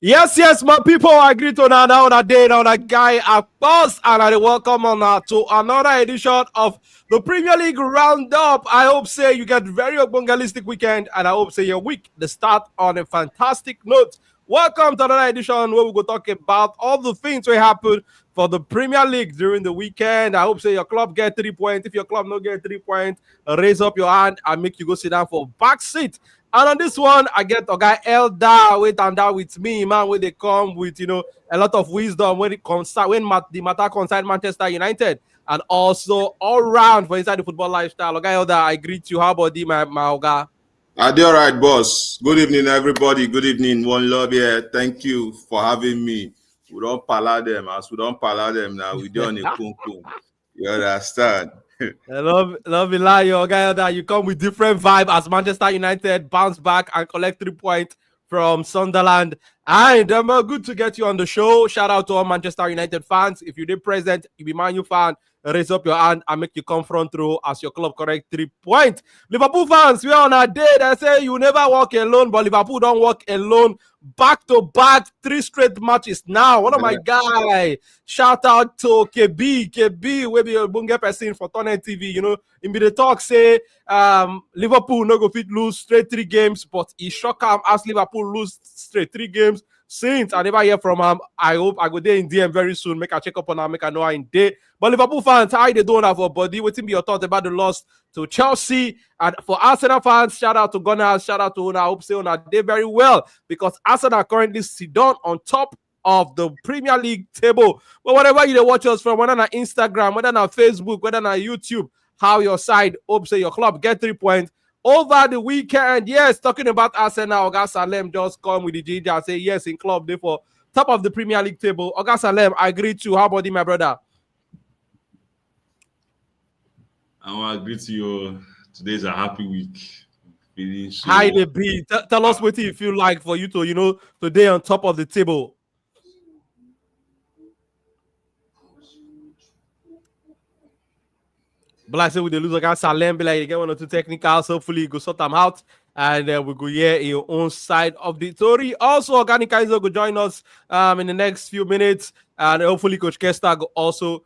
Yes, my people, I agree to now on a day, now a guy, a boss, and I welcome on to another edition of the Premier League Roundup. I hope say you get very bungalistic weekend, and I hope say your week the start on a fantastic note. Welcome to another edition where we go talk about all the things that happen for the Premier League during the weekend. I hope say your club get 3 points. If your club no get 3 points, raise up your hand and make you go sit down for back seat. And on this one, I get a guy Elder wait and that with me, man, where they come with a lot of wisdom when it comes the matter concerns Manchester United and also all round for inside the football lifestyle. Okay, Elder, I greet you. How about you, my Oga? Are they all right, boss? Good evening, everybody. Good evening. One love here. Thank you for having me. We don't pala them. As we don't pala them now, we do on a kun kun. You understand? I love it, lie, your guy. That you come with different vibe as Manchester United bounce back and collect 3 points from Sunderland. And good to get you on the show. Shout out to all Manchester United fans. If you did present, you be Man U fan, raise up your hand and make you come front row as your club correct 3 points. Liverpool fans, we are on a day that say you never walk alone, but Liverpool don't walk alone. Back to back, 3 straight matches now. One of my guy. Shout out to KB, we be a bunge person for Turner TV. In the talk say Liverpool no go fit lose straight 3 games, but he shock him as Liverpool lose straight 3 games since. I never hear from him. I hope I go there in DM very soon. Make a check up on him, make a know how in day. But Liverpool fans, how they don't have a body? What be your thoughts about the loss to Chelsea? And for Arsenal fans, shout out to Gunners, shout out to Una. I hope say Una did very well because Arsenal currently sit down on top of the Premier League table. But whatever you watch us from, whether on Instagram, whether on Facebook, whether on YouTube, how your side hope say your club get 3 points over the weekend. Yes, talking about Arsenal, Oga Salem just come with the ginger and say yes in club therefore top of the Premier League table. Oga Salem, I agree to. How about you, my brother? I want to greet you. Today's a happy week. Feeling so. Hi, the B. Tell us what you feel like for you to today on top of the table. But like I said, with the loser against Salem, be like you get 1 or 2 technicals. Hopefully, you go sort them out. And we go hear your own side of the story. Also, Organic Kaiser will join us in the next few minutes. And hopefully, Coach Kesta will also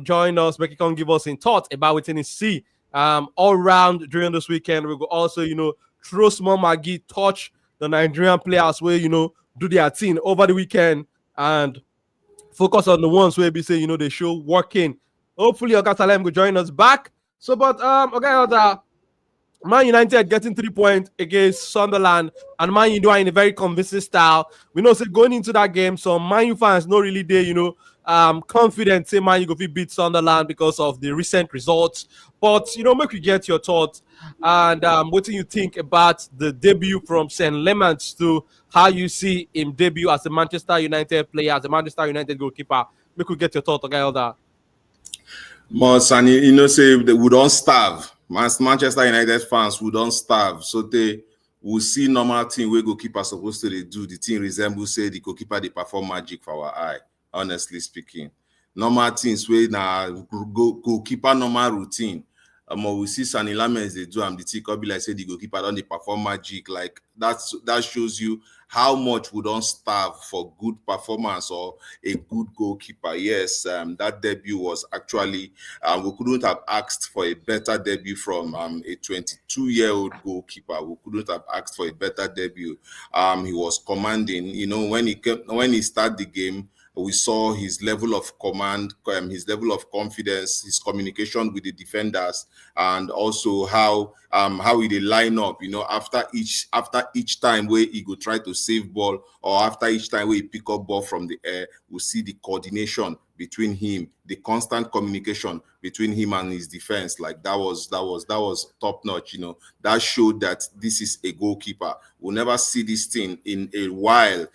join us. Make can give us in thoughts about what he see all round during this weekend. We will also, throw small Maggie, touch the Nigerian players where, do their thing over the weekend and focus on the ones where we say, they show working. Hopefully, Oga Salem will join us back. So, but okay, Man United getting 3 points against Sunderland, and Man U doing in a very convincing style. We know say going into that game, so Man U fans not really there, confident say Man U go beat Sunderland because of the recent results. But make you get your thoughts and what do you think about the debut from St. Lemans to how you see him debut as a Manchester United player, as a Manchester United goalkeeper. Make you get your thoughts, okay, Elder. Most and say we don't starve. Manchester United fans we don't starve. So they will see normal thing where goalkeeper supposed to do. The thing resembles say the goalkeeper they perform magic for our eye. Honestly speaking, normal things where now goalkeeper normal routine. We see Sani Lamens they do and the thing could be like say the goalkeeper don't they perform magic. Like that shows you how much we don't starve for good performance or a good goalkeeper. Yes, that debut was actually we couldn't have asked for a better debut from a 22-year-old goalkeeper. We couldn't have asked for a better debut. He was commanding. When he started the game, we saw his level of command, his level of confidence, his communication with the defenders, and also how he dey line up. After each time where he go try to save ball, or after each time where he pick up ball from the air, we see the coordination between him, the constant communication between him and his defense. Like that was top notch. That showed that this is a goalkeeper. We'll never see this thing in a while.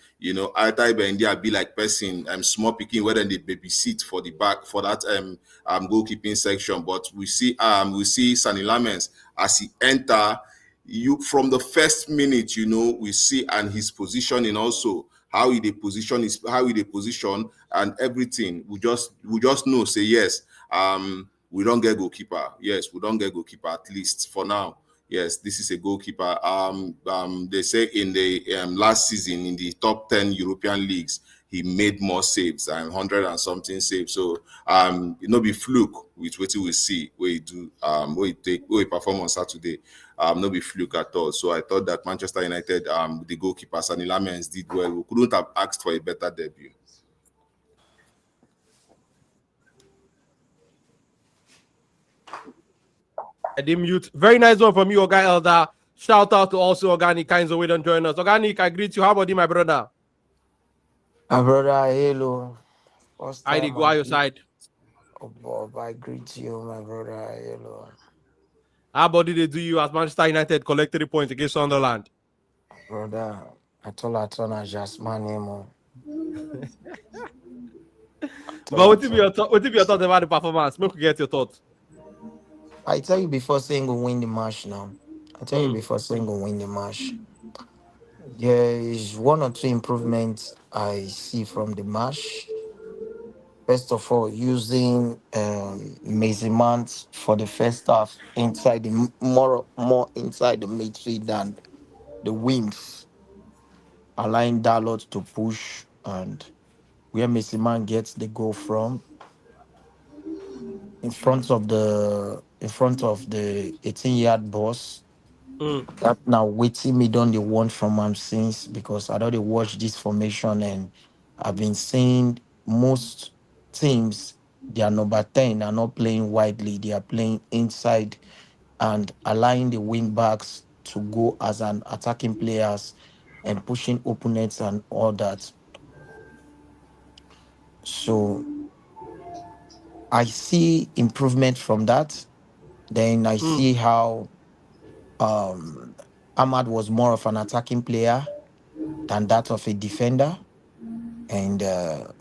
Either India be like person small picking whether they babysit for the back for that goalkeeping section. But we see Sani Lamens as he enter. From the first minute, we see and his positioning also. How he position and everything. We just know, say yes, we don't get goalkeeper. Yes, we don't get goalkeeper, at least for now. yes, this is a goalkeeper. They say in the last season in the top 10 European leagues, he made more saves and 100 and something saves. So be fluke with what we see where he do where he perform on Saturday. No be fluke at all. So I thought that Manchester United, the goalkeeper Sani Lamens did well. We couldn't have asked for a better debut. I did mute. Very nice one from you, Oga Elder. Shout out to also Organic Kinds of way don't join us. Organic, I greet you. How about you, my brother? My brother, hello. First I did time go I out your greet side. Bob. I greet you, my brother, hello. How about did they do you as Manchester United collect 3 points against Sunderland? Brother, I told I just my name. But I what if told. your thoughts about the performance? Make we get your thoughts. I tell you before saying go win the match now. I tell you Mm, before saying go win the match. There is one or two improvements I see from the match. First of all, using Mason Mount for the first half inside the more inside the midfield than the wings, allowing Dalot to push and where Messi Man gets the goal from in front of the 18-yard box. mm, That now waiting me done the want from him since because I don't watch this formation and I've been seeing most teams their number 10 are not playing widely, they are playing inside and allowing the wing backs to go as an attacking players and pushing opponents and all that. So I see improvement from that. Then I mm, see how um, Ahmad was more of an attacking player than that of a defender. And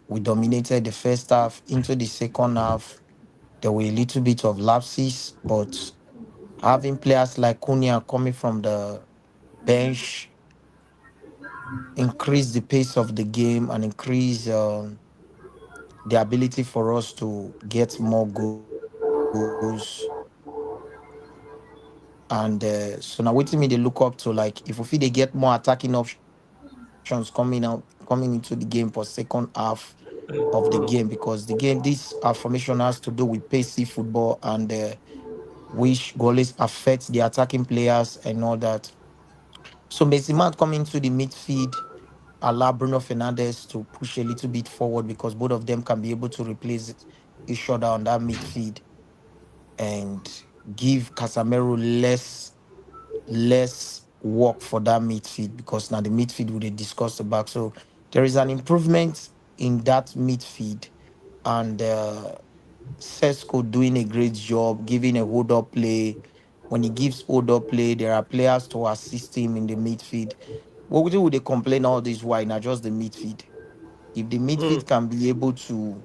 we dominated the first half. Into the second half, there were a little bit of lapses, but having players like Cunha coming from the bench increase the pace of the game and increase the ability for us to get more goals. And so now waiting me they look up to like if we feel they get more attacking options coming into the game for second half of the game because the game this formation has to do with pacey football and which goalies affect the attacking players and all that. So Messi Mount coming to the midfield allow Bruno Fernandes to push a little bit forward because both of them can be able to replace each other on that midfield and give Casemiro less work for that midfield because now the midfield we dey discuss the back. So there is an improvement in that midfield and Sesko doing a great job giving a hold up play. When he gives hold up play, there are players to assist him in the midfield. What would they complain all this why not just the midfield? If the mm, midfield can be able to,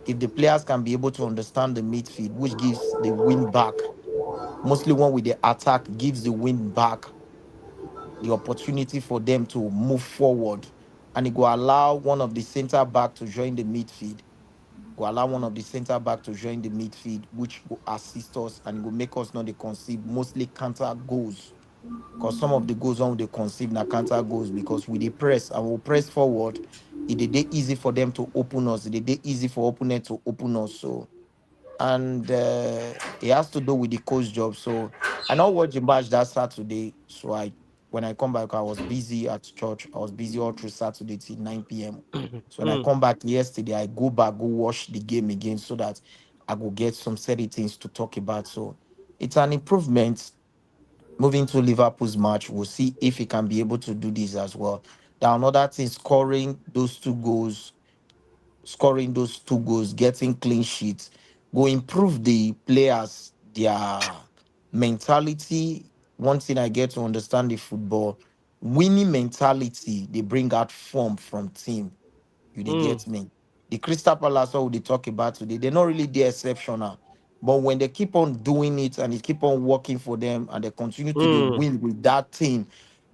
if the players can be able to understand the midfield, which gives the win back, mostly one with the attack gives the win back the opportunity for them to move forward, and it will allow one of the centre back to join the midfield. Go allow one of the centre back to join the midfield, which will assist us and it will make us not the conceive mostly counter goals. Because some of the goals on they conceive na counter goals because we they press and we'll press forward. It easy for them to open us. It easy for opponent to open us. So and it has to do with the coach job. So I know what the match that Saturday. So I when I come back, I was busy at church. I was busy all through Saturday till 9 p.m. So when I mm. come back yesterday, I go back, go watch the game again so that I go get some certain things to talk about. So it's an improvement. Moving to Liverpool's match, we'll see if he can be able to do this as well. Now, another thing, scoring those two goals, getting clean sheets, will improve the players, their mentality. One thing I get to understand the football, winning mentality, they bring out form from team. You they Mm, get me. The Crystal Palace what they talk about today, they're not really the exceptional. But when they keep on doing it and it keep on working for them and they continue to they mm, win with that team,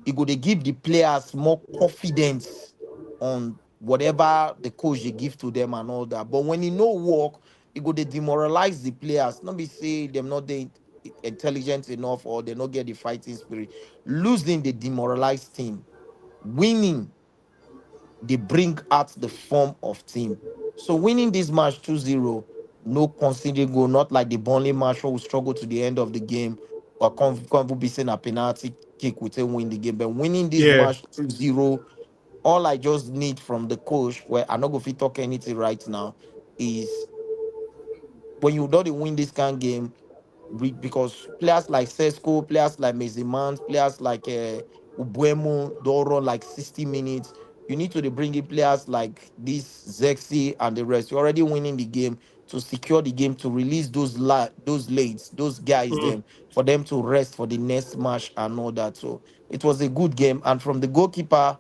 it go they give the players more confidence on whatever the coach they give to them and all that. But when it no work, it go they demoralize the players. Not be say them not they. intelligent enough or they not get the fighting spirit. Losing, they demoralize team. Winning, they bring out the form of team. So winning this match 2-0, no conceding goal, not like the Burnley match where we struggle to the end of the game or can't be seen a penalty kick we take win the game. But winning this Yeah. match 2-0, all I just need from the coach, where I'm not going to talk anything right now, is when you don't win this kind of game, because players like Sesko, players like Mezimans, players like Ubuemo don't run like 60 minutes. You need to bring in players like this Zexi and the rest. You're already winning the game to secure the game, to release those lates, those guys, Mm. them for them to rest for the next match and all that. So it was a good game. And from the goalkeeper,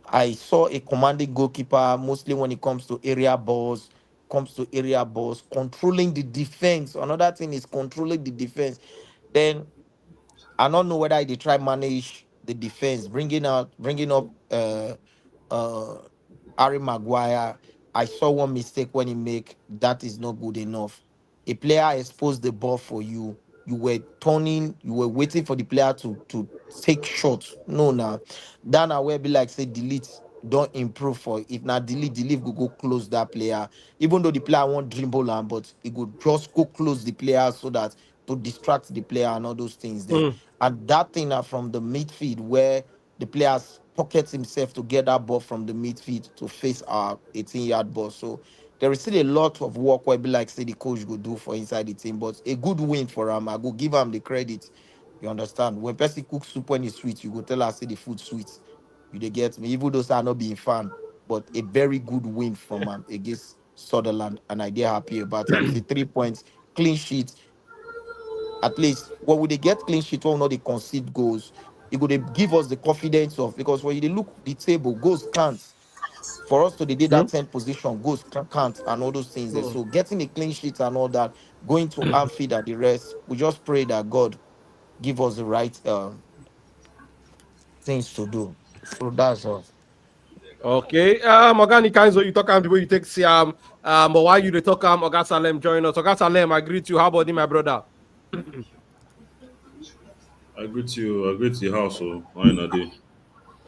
I saw a commanding goalkeeper, mostly when it comes to area balls, controlling the defense. Another thing is controlling the defense. Then I don't know whether they try manage the defense, bringing up uh Harry Maguire. I saw one mistake when he make that is not good enough. A player exposed the ball for you. You were turning, you were waiting for the player to take shots. No, now that now where be like say delete, don't improve for if not delete go close that player. Even though the player won't dribble and but it could just go close the player so that to distract the player and all those things there. Mm. And that thing are from the midfield where the players pockets himself to get that ball from the midfield to face our 18-yard ball. So there is still a lot of work where be like say the coach go do for inside the team, but a good win for him. I go give him the credit. You understand? When person cooks soup when it's sweet, you go tell her say the food sweet. You they get me, even though say I not being fan, but a very good win from him against Sutherland, and I did happy about it. Say 3 points, clean sheet. At least when we they get clean sheet, when not they concede goals, it would give us the confidence of, because when you dey look the table, goals can't. For us to the day Mm. that 10th position, goals can't and all those things there. Mm. So getting a clean sheet and all that, going to Anfield and the rest, we just pray that God give us the right things to do. So that's all. Okay. Organic kinds of you talk the way you take Siam. But why you they talk Oga Salem join us. Oga Salem, I greet you. How about you, my brother? I greet you house, so Aina day.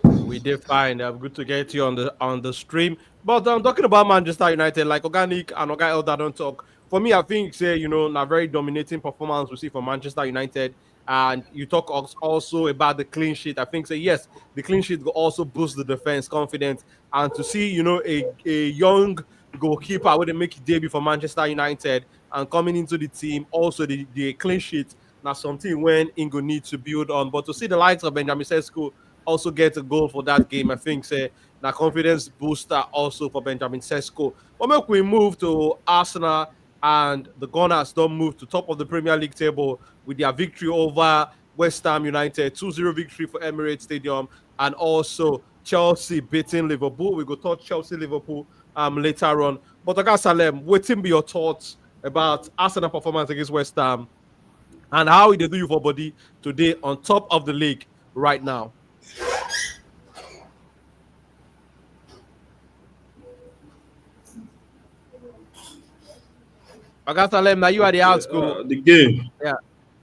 We did fine. Good to get you on the stream. But talking about Manchester United, like Organic and Oga Elder don't talk. For me, I think say a very dominating performance we see from Manchester United. And you talk also about the clean sheet. I think say yes, the clean sheet will also boost the defense confidence. And to see a young goalkeeper when they make a debut for Manchester United and coming into the team, also the clean sheet. Now something when Ingo needs to build on. But to see the likes of Benjamin Sesko also get a goal for that game. I think say the confidence booster also for Benjamin Sesko. But make we move to Arsenal, and the Gunners don't move to top of the Premier League table with their victory over West Ham United, 2-0 victory for Emirates Stadium, and also Chelsea beating Liverpool. We go talk Chelsea Liverpool later on. But Oga Salem, what be your thoughts about Arsenal performance against West Ham and how they do you for body today on top of the league right now? Salem, now you are the Okay, outschool. the game. Yeah,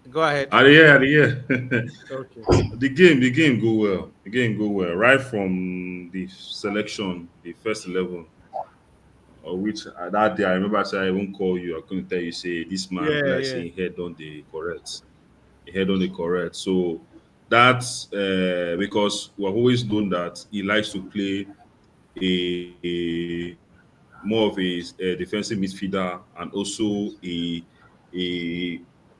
go ahead. At the year. Okay. The game go well. The game go well. Right from the selection, the first 11, or which that day I remember I said I won't call you. I couldn't tell you say this man be Yeah, like yeah. saying head on the correct. Head on the correct. So that's because we've always known that he likes to play a more of a defensive midfielder and also a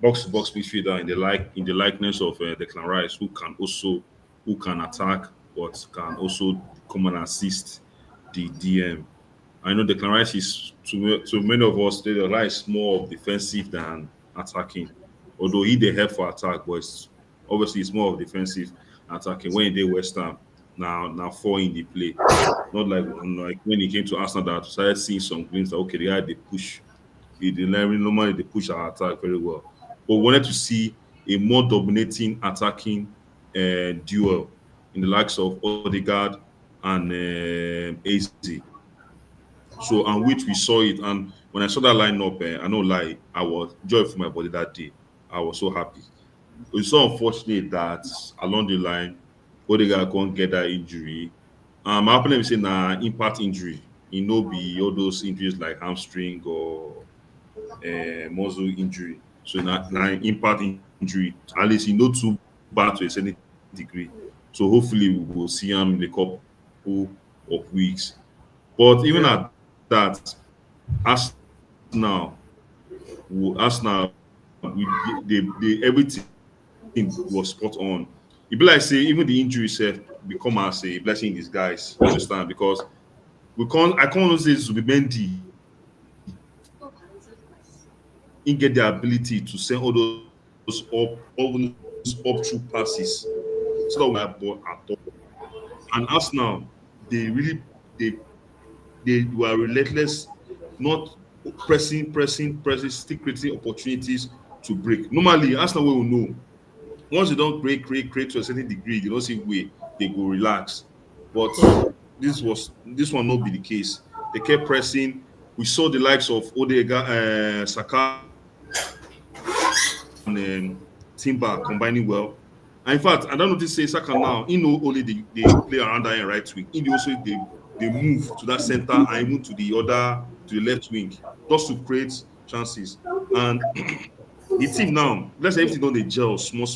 box to box midfielder in the likeness of Declan Rice, who can attack but can also come and assist the DM. I know Declan Rice is to many of us, Declan Rice is more of defensive than attacking. Although he did help for attack, but obviously it's more of defensive attacking. When he did West Ham, now four in the play. Not like when he came to Arsenal that started seeing some glimpses that okay, the guy they push. He did normally they push our attack very well. But we wanted to see a more dominating attacking duel in the likes of Odegaard and AZ. So, and which we saw it. And when I saw that lineup, I know lie, I was joy for my body that day. I was so happy. It's so unfortunate that along the line, Odegaard can't get that injury. My opponent is saying impact injury. It no be all those injuries like hamstring or muscle injury. So now impact injury. At least he no too bad to a certain degree. So hopefully we will see him in a couple of weeks. But even Yeah. at that, Arsenal, everything was spot on. It be like say even the injury itself become as a blessing in disguise. You understand? Because I can't say this will be Mendy. He get the ability to send all those up through passes. So that we have ball at all. And Arsenal, they really they they were relentless, not pressing, still creating opportunities to break. Normally, Arsenal will know once you don't create to a certain degree, you don't see way they go relax. But this one not be the case. They kept pressing. We saw the likes of Odegaard, Saka, and Timber combining well. And in fact, I don't notice say Saka now. He know only they play around that right wing. He also they move to that center and even to the left wing just to create chances. And the team now, let's say everything done they gel small,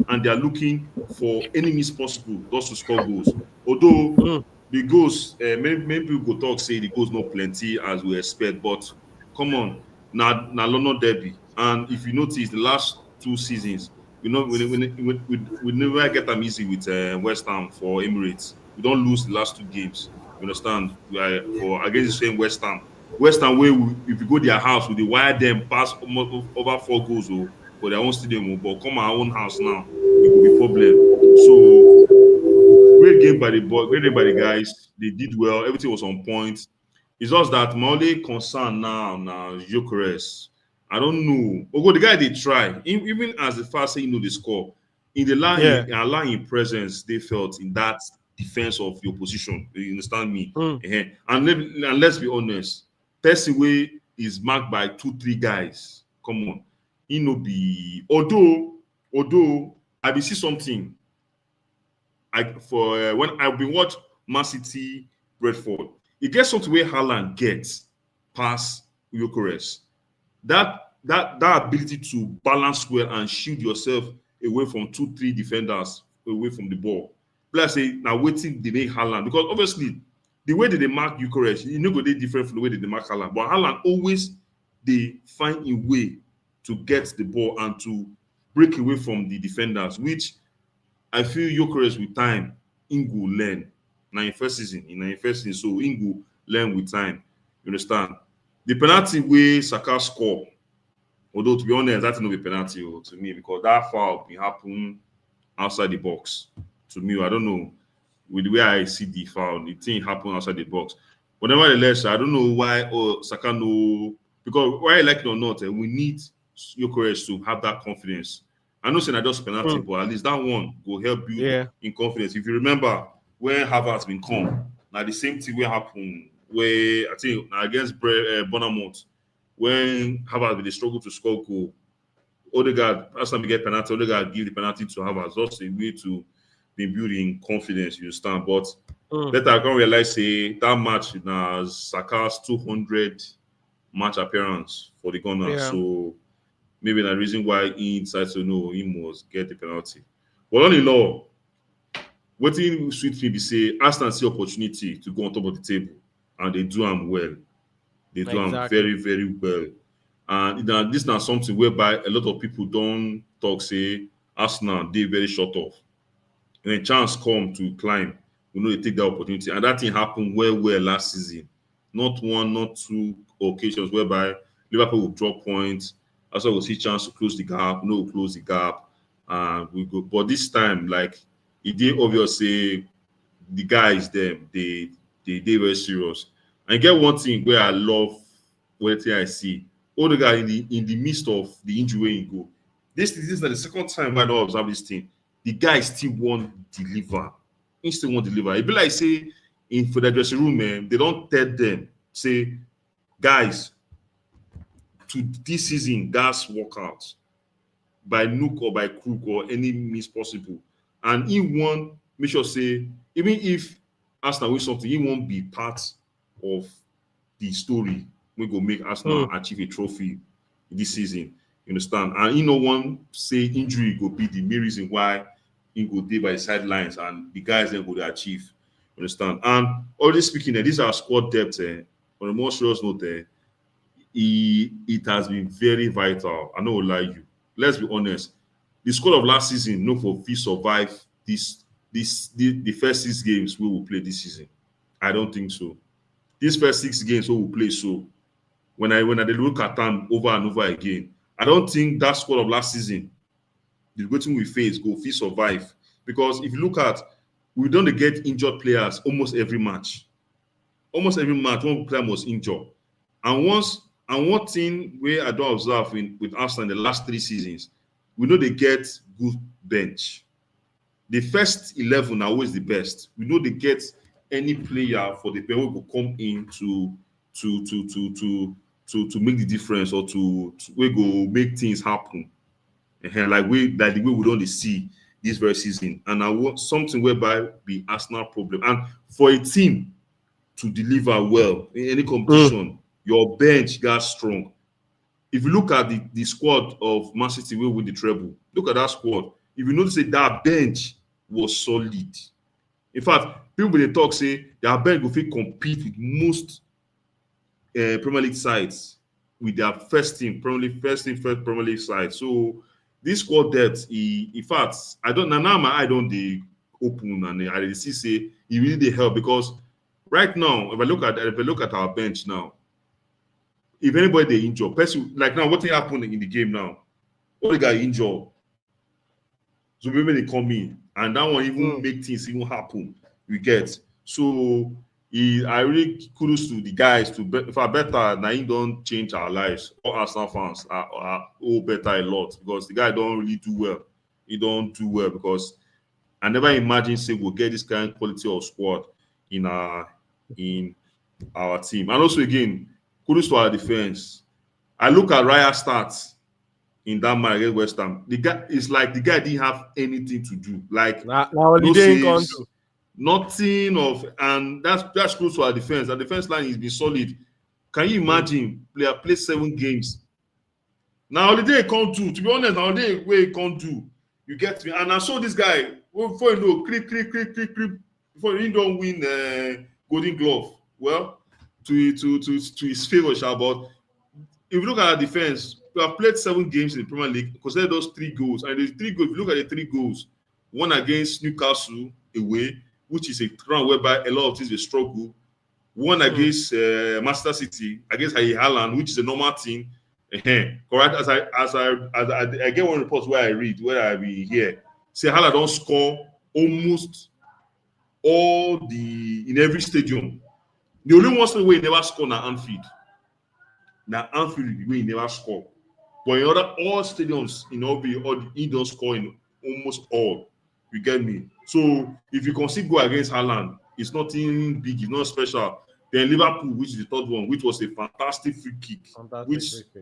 and they are looking for any means possible just to score goals. Although Mm. the goals, many people go talk say the goals not plenty as we expect, but come on, now London derby, and if you notice the last 2 seasons, we never get them easy with West Ham for Emirates. We don't lose the last 2 games. You understand? We are for against the same West Ham. West Ham way if you go their house, we dey wire them pass over 4 goals for their own stadium. But come our own house now, it could be problem. So great game by the guys. They did well. Everything was on point. It's just that my only concern now Gyökeres. I don't know. Although the guy they try, even as the fast say you know the score, in the Yeah. line, allowing presence they felt in that defense of your position. You understand me? Mm. And let's be honest, person way is marked by 2, 3 guys. Come on, he no be. Although I be see something. When I've been watch Man City, Bradford, it gets something where Haaland gets past Gyökeres. That ability to balance well and shield yourself away from 2, 3 defenders away from the ball. Plus, say now waiting they make Haaland because obviously the way that they mark Gyökeres, you know, go they different from the way that they mark Haaland. But Haaland always they find a way to get the ball and to break away from the defenders, which I feel Gyökeres with time, Ingu learn. Now in first season, so Ingu learn with time. You understand? The penalty way Saka score, although to be honest, that's not a penalty to me because that foul will happen outside the box. To me, I don't know. With the way I see the foul, the thing happen outside the box. But nevertheless, I don't know why Saka no because why like it or not, we need Gyökeres to have that confidence. I know saying I just penalty, Mm. but at least that one will help build Yeah. in confidence. If you remember when Havertz been come, now the same thing will happen where I think against Bournemouth when Havertz been dey struggle to score goal. Odegaard, last time we get penalty, Odegaard give the penalty to Havertz. Just a way to be building confidence, you understand. But Mm. later I can realize say that match now Saka's 200 match appearance for the Gunners. Yeah. So maybe the reason why he decided to know he must get the penalty. But all in all, wetin sweet me be say Arsenal see opportunity to go on top of the table and they do them well. They do them Exactly. very, very well. And this now something whereby a lot of people don't talk say Arsenal they very short of. When a chance come to climb, we know they take that opportunity. And that thing happened well last season. Not one, not 2 occasions whereby Liverpool will drop points. Also, we'll see chance to close the gap. No, we'll close the gap. And we go. But this time, like, it did obvious say the guys them, they very serious. And get one thing where I love what I see. All the guy in the midst of the injury where he go. This is like the second time I don't observe this thing. The guy still won't deliver. He still won't deliver. It be like say in for the dressing room, man, they don't tell them, say, guys, to this season, guys work out. by nook or by crook or any means possible. And he won't make sure say, even if Arsenal win something, he won't be part of the story. We go make Arsenal achieve a trophy this season. You understand? And you know, one say injury go be the main reason why he go there by the sidelines and the guys then go to achieve. You understand? And already speaking, this is our squad depth. On a more serious note, it has been very vital. I know I'll lie you. Let's be honest. The squad of last season, no for we survive the first 6 games we will play this season. I don't think so. These first 6 games we will play so. When I look at them over and over again, I don't think that squad of last season, the waiting we face, go fit survive. Because if you look at, we don't get injured players almost every match. Almost every match, one player was injured. And one thing where I don't observe with Arsenal in the last 3 seasons, we know they get good bench. The first 11 are always the best. We know they get any player for the bench who will come in to make the difference or to we go make things happen. Like the way we don't see this very season. And I want something whereby be Arsenal problem. And for a team to deliver well in any competition, your bench got strong. If you look at the squad of Man City will win the treble, look at that squad. If you notice that bench was solid. In fact, people they talk say their bench will fit compete with most Premier League sides with their first Premier League side. So this squad depth, in fact, I don't now my eye don't they open and I see say it really they help because right now if I look at our bench now, if anybody they injure, person like now what happened in the game now, all the guy injured. So maybe they come in and that one even make things even happen. You get so. I really kudos to the guys to better now. He don't change our lives. All Arsenal fans are all better a lot because the guy don't really do well. He don't do well because I never imagine say we'll get this kind of quality of squad in our team. And also again, kudos to our defense. I look at Raya stats in that match against West Ham. The guy is like the guy didn't have anything to do. Like no saves. Nothing of, and that's close to our defense. Our defense line has been solid. Can you imagine player play 7 games? Now holiday can't do. To be honest, now holiday where he can't do. You get me? And I saw this guy before you know, click before he don't win Golden Glove. Well, to his favor, but if you look at our defense, we have played 7 games in the Premier League. Consider those 3 goals, and the 3 goals. If you look at the 3 goals, one against Newcastle away, which is a ground whereby a lot of things will struggle. One against Manchester City, against Haaland, which is a normal thing. Correct? As I get one report where I be here, say Haaland don't score almost in every stadium. The only one way he never score na Anfield. Now Anfield the way he never score. But in all stadiums he don't score in almost all. You get me? So if you consider go against Haaland, it's nothing big, it's not special. Then Liverpool, which is the 3rd one, which was a fantastic free kick,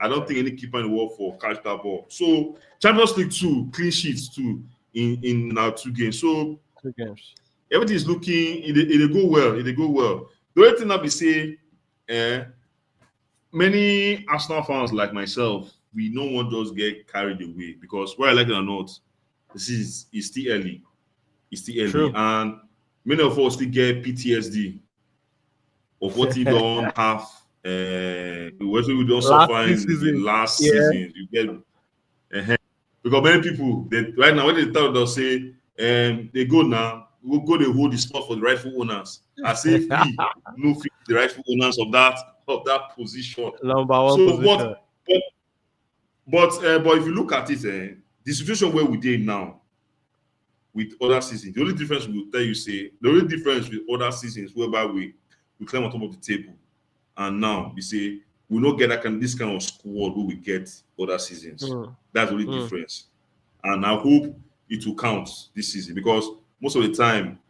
I don't think any keeper in the world for catch that ball. So Champions League 2, clean sheets too in our 2 games. So 2 games. Everything is looking it go well. It go well. The only thing I be say, many Arsenal fans like myself, we no one just get carried away because whether I like it or not, it's still early. It's still early. True. And many of us still get PTSD of what he don't have. What we don't suffer in the last season. You get because many people right now when they tell us say they go now, we'll go to hold the spot for the rightful owners. As if we no fit the rightful owners of that position. Number 1 position. But if you look at it, the situation where we did now with other seasons, the only difference we will tell you the only difference with other seasons whereby we climb on top of the table, and now we say we don't get this kind of squad where we get other seasons. That's the only difference, and I hope it will count this season because most of the time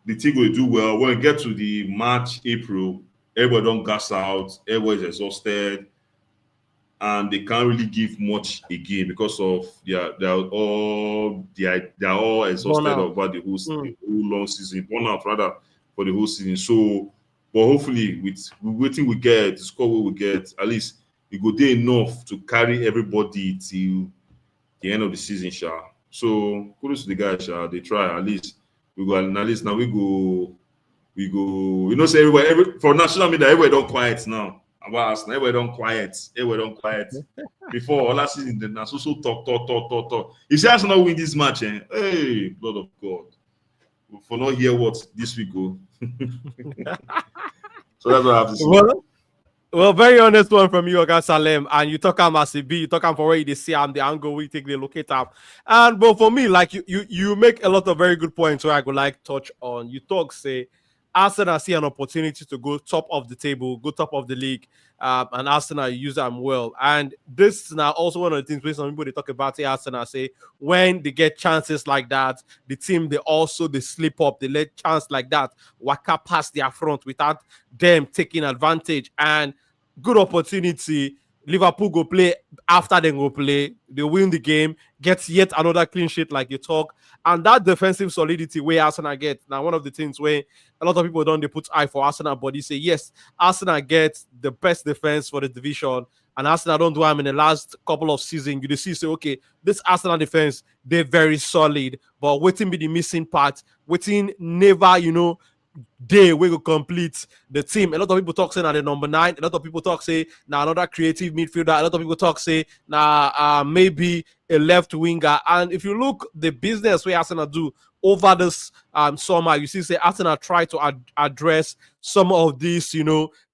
the team will do well. When we get to the March, April, everybody don't gas out, everybody's exhausted. and they can't really give much again because of they're all exhausted Burnout. over the whole long season, burnout rather for the whole season. So, but hopefully with waiting we get the score we get, at least it go there enough to carry everybody till the end of the season, sha. So kudos to the guys, sha. They try at least. We go at least now we go. You know, say for national media, everywhere don't quiet now. About us, everywhere don't quiet. Everywhere don't quiet. Before all last season, then so talk. If say Arsenal win this match, hey, blood of God, for not hear what this week go. So that's what I have to say. Well, very honest one from you, Oga Salem. And you talk about Massive B, you talk about where they see the angle we take the locate up. And but for me, like you make a lot of very good points where I would like touch on. You talk, say, Arsenal see an opportunity to go top of the table, go top of the league, and Arsenal use them well. And this is now also one of the things where some people they talk about here, Arsenal say when they get chances like that, the team they slip up, they let chance like that waka past their front without them taking advantage. And good opportunity. Liverpool go play after them go play. They win the game, get yet another clean sheet like you talk. And that defensive solidity where Arsenal get. Now, one of the things where a lot of people don't they put eye for Arsenal, but they say, yes, Arsenal gets the best defense for the division. And Arsenal don't do them in the last couple of seasons. You see, say, okay, this Arsenal defense, they're very solid. But waiting be the missing part. Waiting never, day we go complete the team. A lot of people talk say now the number 9. A lot of people talk say now another creative midfielder. A lot of people talk say now maybe a left winger. And if you look the business where Arsenal do over this summer, you see say Arsenal try to address some of these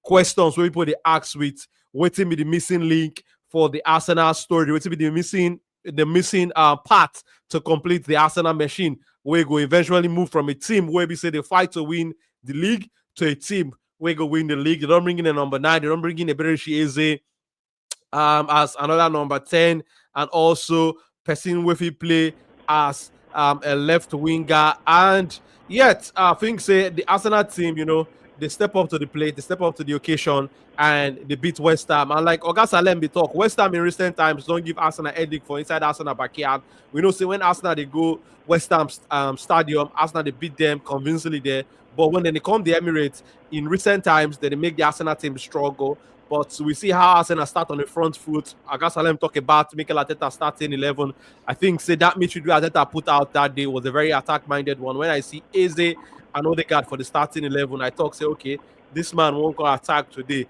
questions where people they ask with waiting be the missing link for the Arsenal story, waiting be the missing part to complete the Arsenal machine. We go eventually move from a team where we say they fight to win the league to a team where go win the league. They don't bring in a number 9. They don't bring in a Bereshi Eze as another number 10, and also person with he play as a left winger. And yet, I think say the Arsenal team, they step up to the plate, they step up to the occasion, and they beat West Ham. And like Oga Salem be talk, West Ham in recent times don't give Arsenal a headache for inside Arsenal backyard. We know say when Arsenal they go West Ham stadium, Arsenal they beat them convincingly there. But when they come the Emirates in recent times, they make the Arsenal team struggle. But we see how Arsenal start on the front foot. Oga Salem talk about Mikel Arteta starting 11. I think say that midfield Arteta put out that day was a very attack-minded one. When I see Eze and Odegaard for the starting 11, I talk say, okay, this man won't go attack today.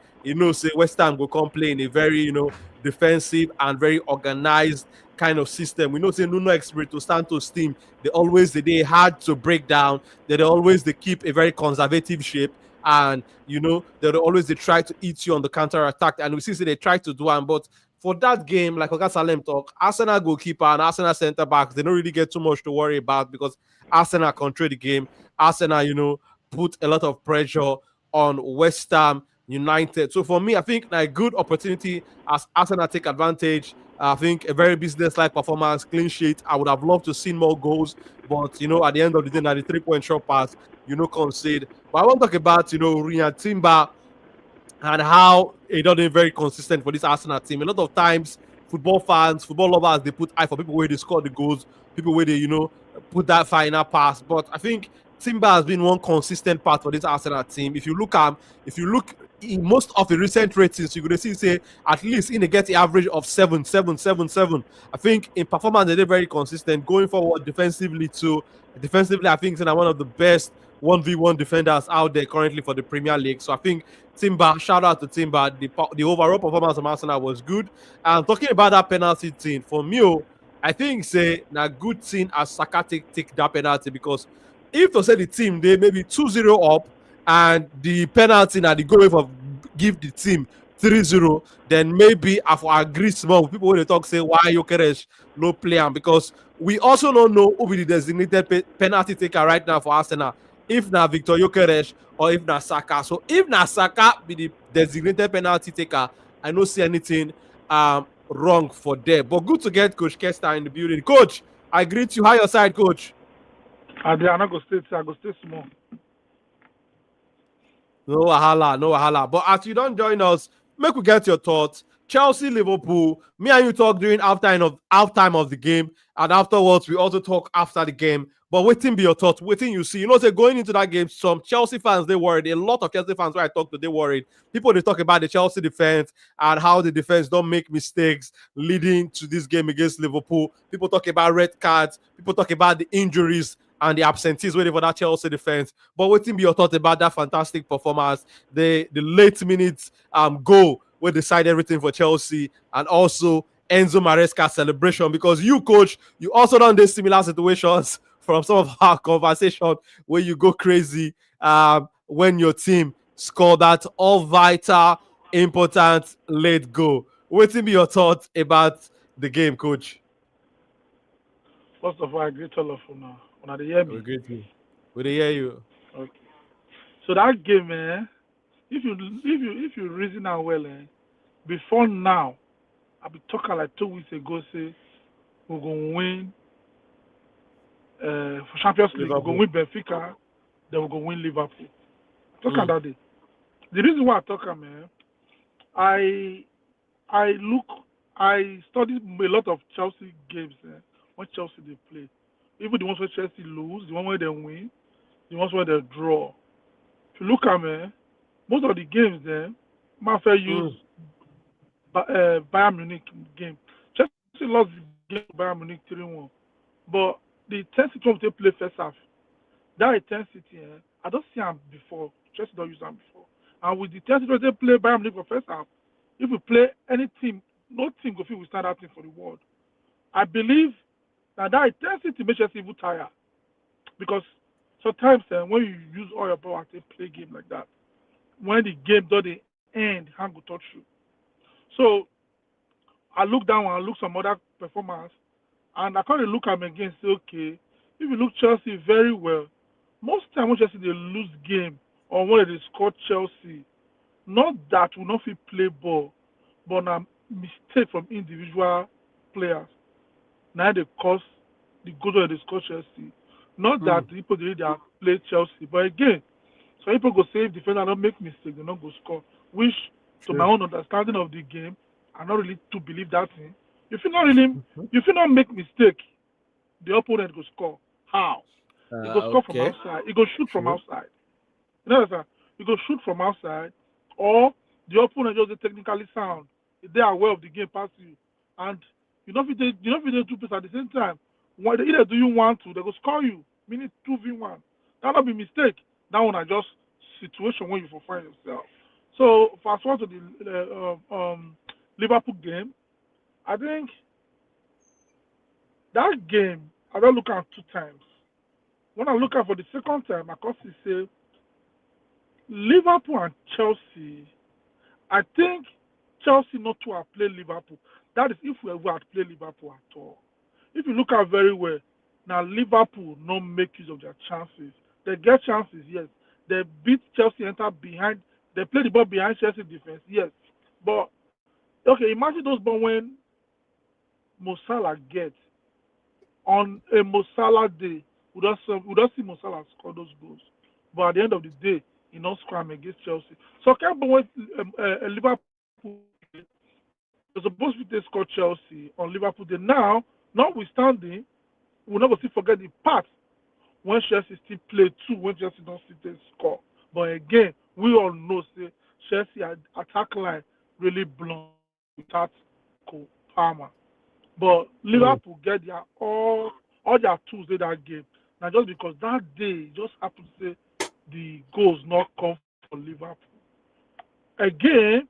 Say West Ham will come play in a very, defensive and very organized kind of system. We know say Nuno Espirito Santos team, they hard to break down. They always they keep a very conservative shape. And they try to eat you on the counter attack, and we see they try to do them. But for that game, like Oga Salem talk, Arsenal goalkeeper and Arsenal centre backs, they don't really get too much to worry about because Arsenal control the game. Arsenal, put a lot of pressure on West Ham United. So for me, I think a good opportunity as Arsenal take advantage. I think a very business-like performance, clean sheet. I would have loved to see more goals, but at the end of the day, 3-point short pass, concede. But I want to talk about Ryan Timber and how it doesn't very consistent for this Arsenal team. A lot of times, football fans, football lovers, they put eye for people where they score the goals, people where they put that final pass. But I think Timber has been one consistent part for this Arsenal team. If you look in most of the recent ratings, you're going to see say at least in the get the average of 7. I think in performance they're very consistent. Going forward defensively too. Defensively, I think they're one of the best 1v1 defenders out there currently for the Premier League. So I think Timber, shout out to Timber. The overall performance of Arsenal was good. And talking about that penalty thing, for me, I think say a good thing as Saka take that penalty, because if to say the team they maybe 2-0 up and the penalty now the goal of give the team 3-0, then maybe I for agree small with people when they talk say why Gyökeres no play am, because we also don't know who be the designated penalty taker right now for Arsenal. If na Victor Gyökeres or if na Saka. So if na Saka be the designated penalty taker, I don't see anything wrong for there. But good to get Coach Kester in the building. Coach, I greet you. How your side, Coach? I go stay small. No wahala. But as you don't join us, make we get your thoughts Chelsea, Liverpool. Me and you talk during halftime of the game, and afterwards we also talk after the game. But waiting be your thought, waiting you see. Say going into that game, some Chelsea fans they worried. A lot of Chelsea fans where I talk to they worried. People they talk about the Chelsea defense and how the defense don't make mistakes leading to this game against Liverpool. People talk about red cards. People talk about the injuries and the absentees waiting for that Chelsea defense. But waiting be your thought about that fantastic performance, the late minutes goal will decide everything for Chelsea, and also Enzo Maresca celebration, because you, coach, you also done these similar situations from some of our conversation where you go crazy when your team score that all vital, important late goal. What be your thoughts about the game, coach? First of all, I greet all of you now. When they hear We me. greet you. We dey hear you. Okay. So that game, if you reason out well, before now, I be talking like 2 weeks ago, say we're gonna win for Champions League, we're gonna Liverpool. win Benfica, then we're gonna win Liverpool. Talking Mm. that day. The reason why I talk, man, I I studied a lot of Chelsea games when Chelsea they play. Even the ones where Chelsea lose, the one where they win, the ones where they draw. If you look at me, most of the games then, Mafia use Mm. Bayern Munich game. Chelsea lost the game to Bayern Munich 3-1. But the intensity when they play first half, that intensity, I don't see them before. Chelsea don't use them before. And with the intensity when they play Bayern Munich for first half, if we play any team, no team go feel we stand that thing for the world. I believe that intensity makes Chelsea even tired. Because sometimes when you use all your power to play game like that, when the game doesn't end, hand go touch you. So I look down and I look some other performance, and I kind of look at them again and say, okay, if you look Chelsea very well, most time when Chelsea they lose game or when they score Chelsea, not that will not fit play ball, but a mistake from individual players. Now they cause the goal that they score Chelsea. Not that Mm. the people they play Chelsea, but again, some people go say if defender don't make mistake, they not go score. Which, to my Sure. own understanding of the game, I not really to believe that thing. If you not really, if you not make mistake, the opponent go score. How? He go score from Okay. outside. He go shoot from True. outside. You know what I'm saying? He go shoot from outside, or the opponent just technically sound. They are aware of the game past you, and you know if they do this at the same time. When they either do you want to, they go score you. Meaning 2v1. That not be mistake. That one are just situation where you for find yourself. So fast forward to the Liverpool game. I think that game I don't look at 2 times. When I look at for the second time, I can see say Liverpool and Chelsea. I think Chelsea not to have played Liverpool. That is if we ever had played Liverpool at all. If you look at very well, now Liverpool not make use of their chances. They get chances, yes. They beat Chelsea, enter behind. They play the ball behind Chelsea defense, yes. But okay, imagine those balls when Mo Salah gets on a Mo Salah day. We don't see Mo Salah score those goals. But at the end of the day, he not scram against Chelsea. So can't when Liverpool they're supposed to score Chelsea on Liverpool Day. Now, notwithstanding, we'll never still forget the part when Chelsea still play too, when Chelsea don't still score. But again, we all know say Chelsea attack line really blown without Cole Palmer. But Mm. Liverpool get their all their tools in that game. Now just because that day just happened to say the goals not come for Liverpool. Again,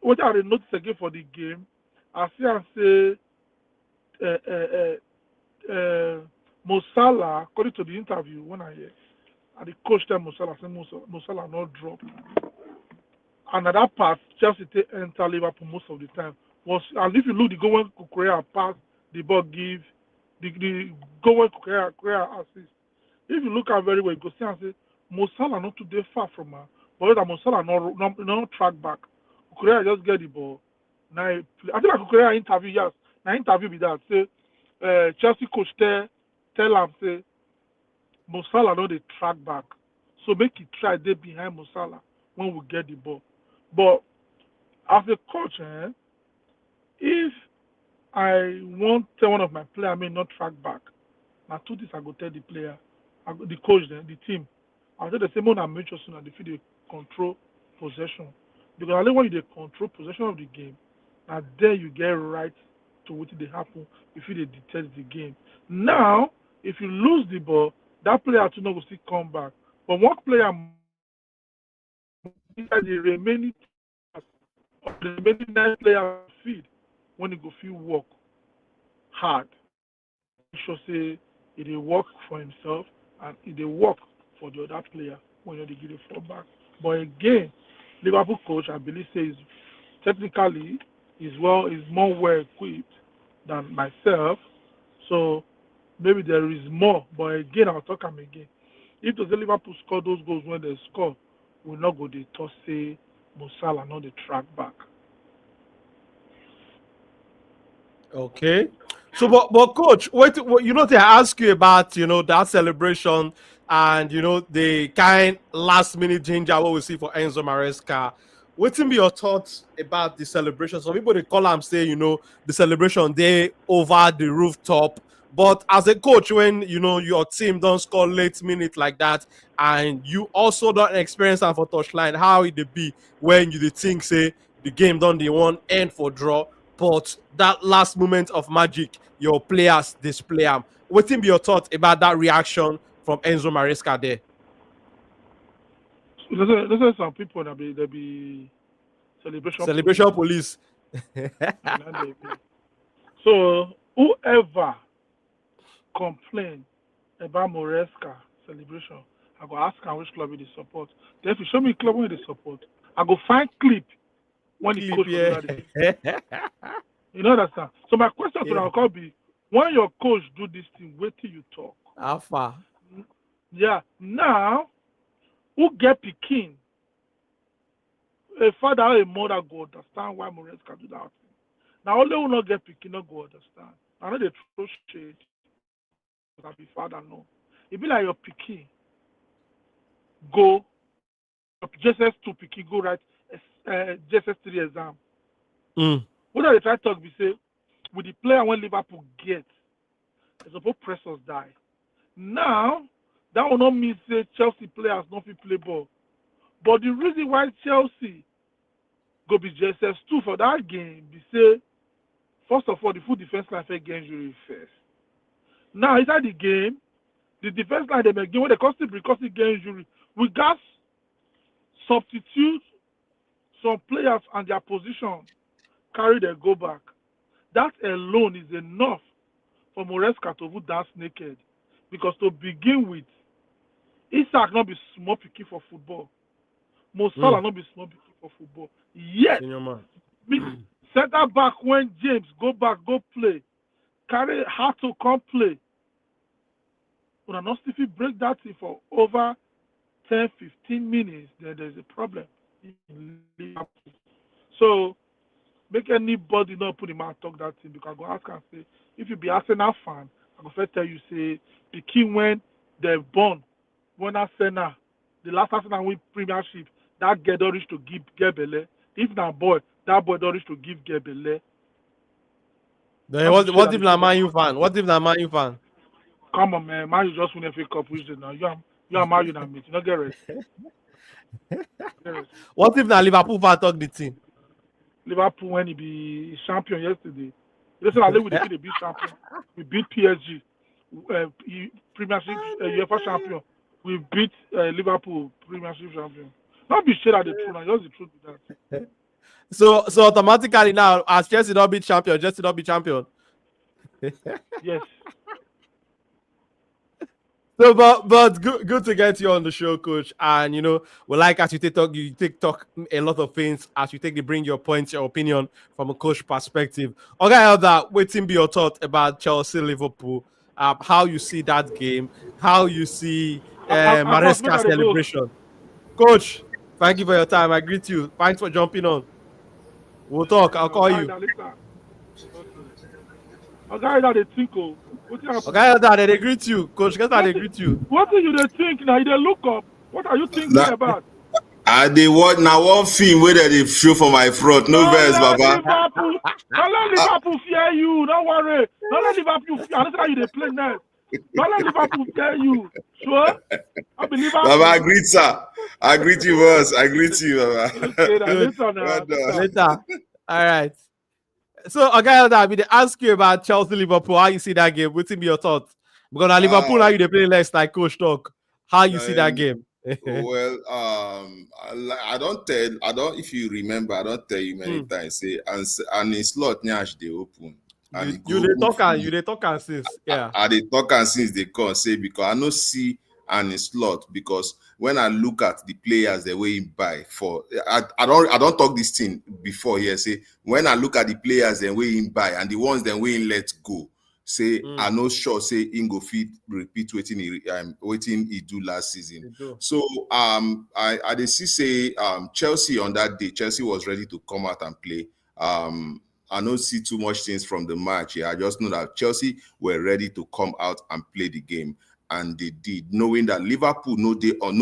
what I notice again for the game, I see and say Mo Salah, according to the interview when I hear, and the coach tell Mo Salah, say Mo Salah not drop. And at that part, Chelsea enter Liverpool most of the time. And if you look the goal when Kukurea pass the ball give the goal when Kukurea assist. If you look at very well, you go see and say Mo Salah not too far from her, but that Mo Salah not track back. Kukurea just get the ball. Now I think like Kukurea interview yes. Now interview with that say Chelsea coach tell him say Mo Salah no dey track back, so make he try dey behind Mo Salah when we get the ball. But as a coach, if I want tell one of my player, I may not track back. Now, two things I go tell the player, the coach, then the team. I'll tell the same one I mentioned soon that if they control possession. Because only when you control possession of the game, and then you get right to what they happen if you detect the game. Now, if you lose the ball, that player to know will still come back. But one player inside the remaining of the remaining 9 players feed when he go feel work hard. Make sure say he dey work for himself and he dey work for the other player when they give the fall back. But again, Liverpool coach I believe says technically is more well equipped than myself. So maybe there is more. But again, I'll talk him again. If the Liverpool score those goals when they score, we'll not go the toss say Mo Salah not the track back. Okay. So, but coach, wait, you know, they ask you about, you know, that celebration and, you know, the kind last minute ginger what we see for Enzo Maresca. What be your thoughts about the celebration? Some people they call and say, you know, the celebration they over the rooftop. But as a coach, when you know your team don't score late minute like that, and you also don't experience that for touchline, how it be when you think say the game done the one end for draw, but that last moment of magic, your players display them. What be your thought about that reaction from Enzo Maresca there? There's some people that be Celebration police. So whoever complain about Maresca celebration, I go ask him which club he support. Then if you show me club where they support, I go find clip when the coach Yeah. You know that, sir. So my question to our be, when your coach do this thing, wait till you talk. Alpha. Yeah. Now, who get Pidgin? A father or a mother go understand why Maresca do that thing. Now only who not get Pidgin not go understand. I know they throw shade. But be father no. It be like your Pidgin go JSS2 Pidgin go write JSS3 exam. What are they try to talk? We say with the player when Liverpool get, they suppose pressers die. Now that will not mean say Chelsea players not fit play ball, but the reason why Chelsea go be JSS2 for that game be say first of all the full defense line get injury first. Now inside the game, the defense line they make game when they constantly because get injury, we got substitute some players and their position carry their go back. That alone is enough for Maresca to dance naked. Because to begin with, Isak not be small picky for football. Mo Salah not be small picky for football. Yet, center back when James go back, go play, carry how to come play. When not if you break that thing for over 10, 15 minutes, then there's a problem in Liverpool. So, make anybody not put him out talk that thing because I go ask and say, if you be Arsenal fan, I go first tell you say the king when they're born, when Arsenal, the last Arsenal win premiership, that girl don't reach to give Gebele. If na boy, that boy don't reach to give Gebele. What if na Man U fan? What if na Man U fan? Come on, man. Man U just win FA Cup, which now you are Man U now, mate. You don't get rest. What if na Liverpool fan talk the team? Liverpool when he be champion yesterday. Listen, I live with the beat champion. We beat PSG, Premiership UEFA champion. We beat Liverpool Premiership champion. Not be shit at the truth, just the truth with that. So automatically now, as Chelsea not be champion, Chelsea not be champion. Yes. So, but good to get you on the show, coach. And you know, we like as you take talk a lot of things as you bring your points, your opinion from a coach perspective. Okay, Elder, waiting be your thought about Chelsea Liverpool. How you see that game? How you see Maresca's celebration? Coach, thank you for your time. I greet you. Thanks for jumping on. We'll talk. I'll call you. Okay, that they think. Okay, that they greet you, coach. Get that they greet you. What do you think now? You look up. What are you thinking about? they what now one film where they show for my front. No verse, Baba. Liverpool. Don't let Liverpool fear you. Don't worry. Don't let Liverpool fear. I don't know how you play next. Don't let Liverpool fear you. Sure? I believe Baba, I greet sir. I greet you, boss. I greet you, Baba. Okay, now, listen, Well done. Later. All right. So, okay, I mean, they ask you about Chelsea Liverpool. How you see that game? What's in your thoughts? Because now Liverpool, now you play less like Coach talk. How you see that game? Well, I don't. If you remember, I don't tell you many times. Say and it's slot nyash they open. And You they talk and since. Yeah. I they talk and since they come say because I no see and it's slot because when I look at the players the way he buy for I don't talk this thing before here. Say when I look at the players the way he buy and the ones the way he let go. Say I no sure say Ingo fit repeat waiting he do last season. So I dey see say Chelsea on that day Chelsea was ready to come out and play. I don't see too much things from the match here. I just know that Chelsea were ready to come out and play the game, and they did, knowing that Liverpool no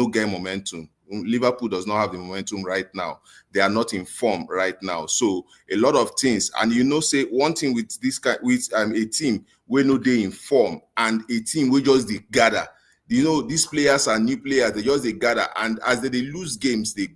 game momentum. Liverpool does not have the momentum right now. They are not in form right now. So a lot of things, and say one thing with this kind with a team where no they in form and a team where just they gather. These players are new players. They gather, and as they lose games, they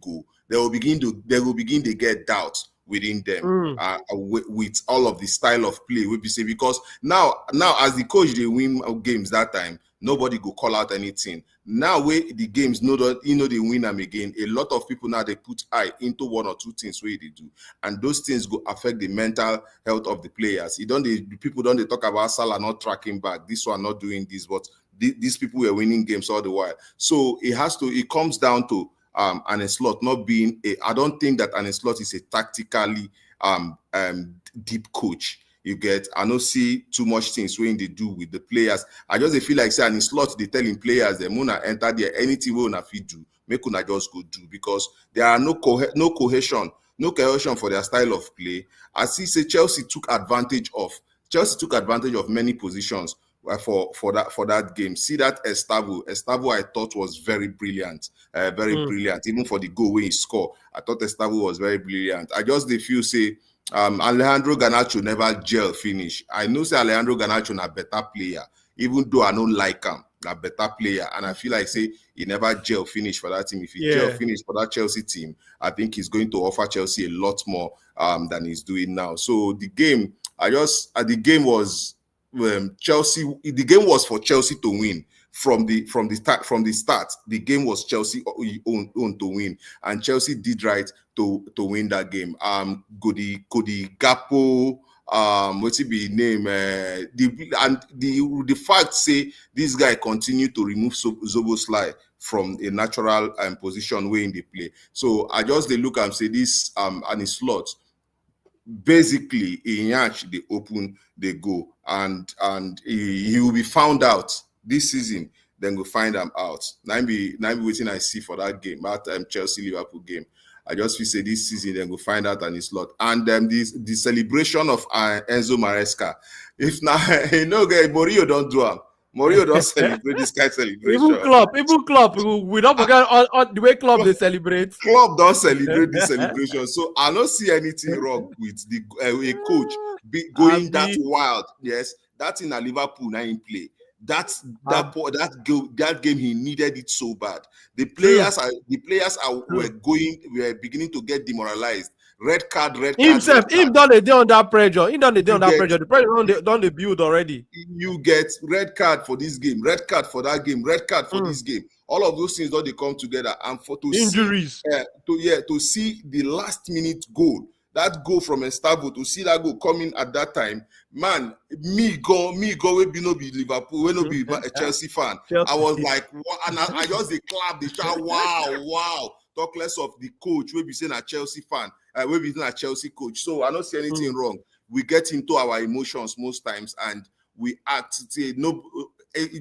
will begin to get doubts within them with all of the style of play we be say because now as the coach they win games that time nobody go call out anything. Now where the games they win them again, a lot of people now they put eye into one or two things where they do, and those things go affect the mental health of the players. People don't they talk about Salah not tracking back, this one not doing this, but these people were winning games all the while. So it comes down to Arne Slot not being I don't think that Arne Slot is a tactically deep coach. You get, I don't see too much things when they do with the players. I just feel like say Arne Slot they telling players they wanna enter there anything we wanna fit do, make una just go do because there are no cohesion for their style of play. I see say Chelsea took advantage of many positions for that game. See that Estavo I thought was very brilliant, brilliant. Even for the goal when he scored, I thought Estavo was very brilliant. I just feel say Alejandro Garnacho never gel finish. I know say Alejandro Garnacho a better player, even though I don't like him, a better player, and I feel like say he never gel finish for that team. If he gel finish for that Chelsea team, I think he's going to offer Chelsea a lot more than he's doing now. So the game, the game was. Chelsea. The game was for Chelsea to win from the start. The game was Chelsea own to win, and Chelsea did right to win that game. Cody Gakpo, what's it be name? The fact say this guy continued to remove Zoboslai from a natural position where in the play. So I just look and say this and his slot. Basically, in Yanch, they open, they go, and he will be found out this season. Then go find them out. Now be waiting I see for that game, that Chelsea Liverpool game. I just feel say this season then go find out and it's lot. And the celebration of Enzo Maresca. If now Mourinho don't do it. Mourinho don't celebrate this kind of celebration. Even club. We don't forget all the way club they celebrate. Club don't celebrate this celebration. So I don't see anything wrong with the a coach going that wild. Yes, that's in a Liverpool now in play. That game he needed it so bad. The players were beginning to get demoralized. Red card. Himself, him done the day under pressure. He done the day under pressure. The pressure done the build already. You get red card for this game, red card for that game, red card for this game. All of those things don't they come together and for to injuries. To see the last minute goal. That goal from Estavo, to see that goal coming at that time, man, me go we be no be Liverpool, we no be a Chelsea fan. I was like, what? And I just clap, the shout, wow. Talk less of the coach, we be saying a Chelsea fan, we be saying a Chelsea coach. So I don't see anything wrong. We get into our emotions most times and we act, say, no,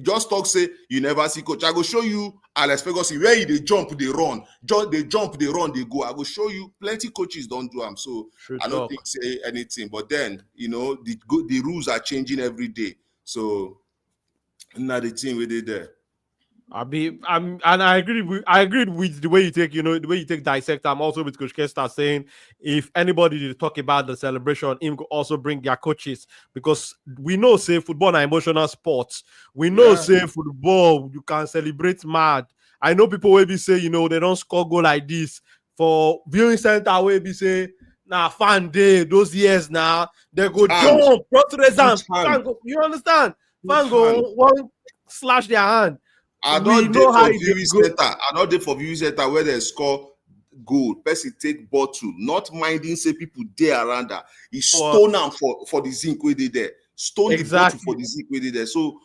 just talk, say, you never see coach. I go show you Alex Ferguson, where they jump, they run. They jump, they run, they go. I go show you plenty coaches don't do them. So I don't think say anything. But then, the rules are changing every day. So now the team we did there. And I agreed with the way you take, the way you take dissect. I'm also with Coach Kester saying if anybody to talk about the celebration, him could also bring their coaches because we know say football and emotional sports. We know say football you can celebrate mad. I know people will be say they don't score goal like this for viewing center will be say fan day those years now they go jump, just raise hand, you understand? Fan go one slash their hand. I We don't know how for it viewing go. center. I don't dey for viewing center where they score goal. Person take bottle, not minding say people there around that. He stone am for the zinc where they there. Stone the bottle for the zinc where they there. So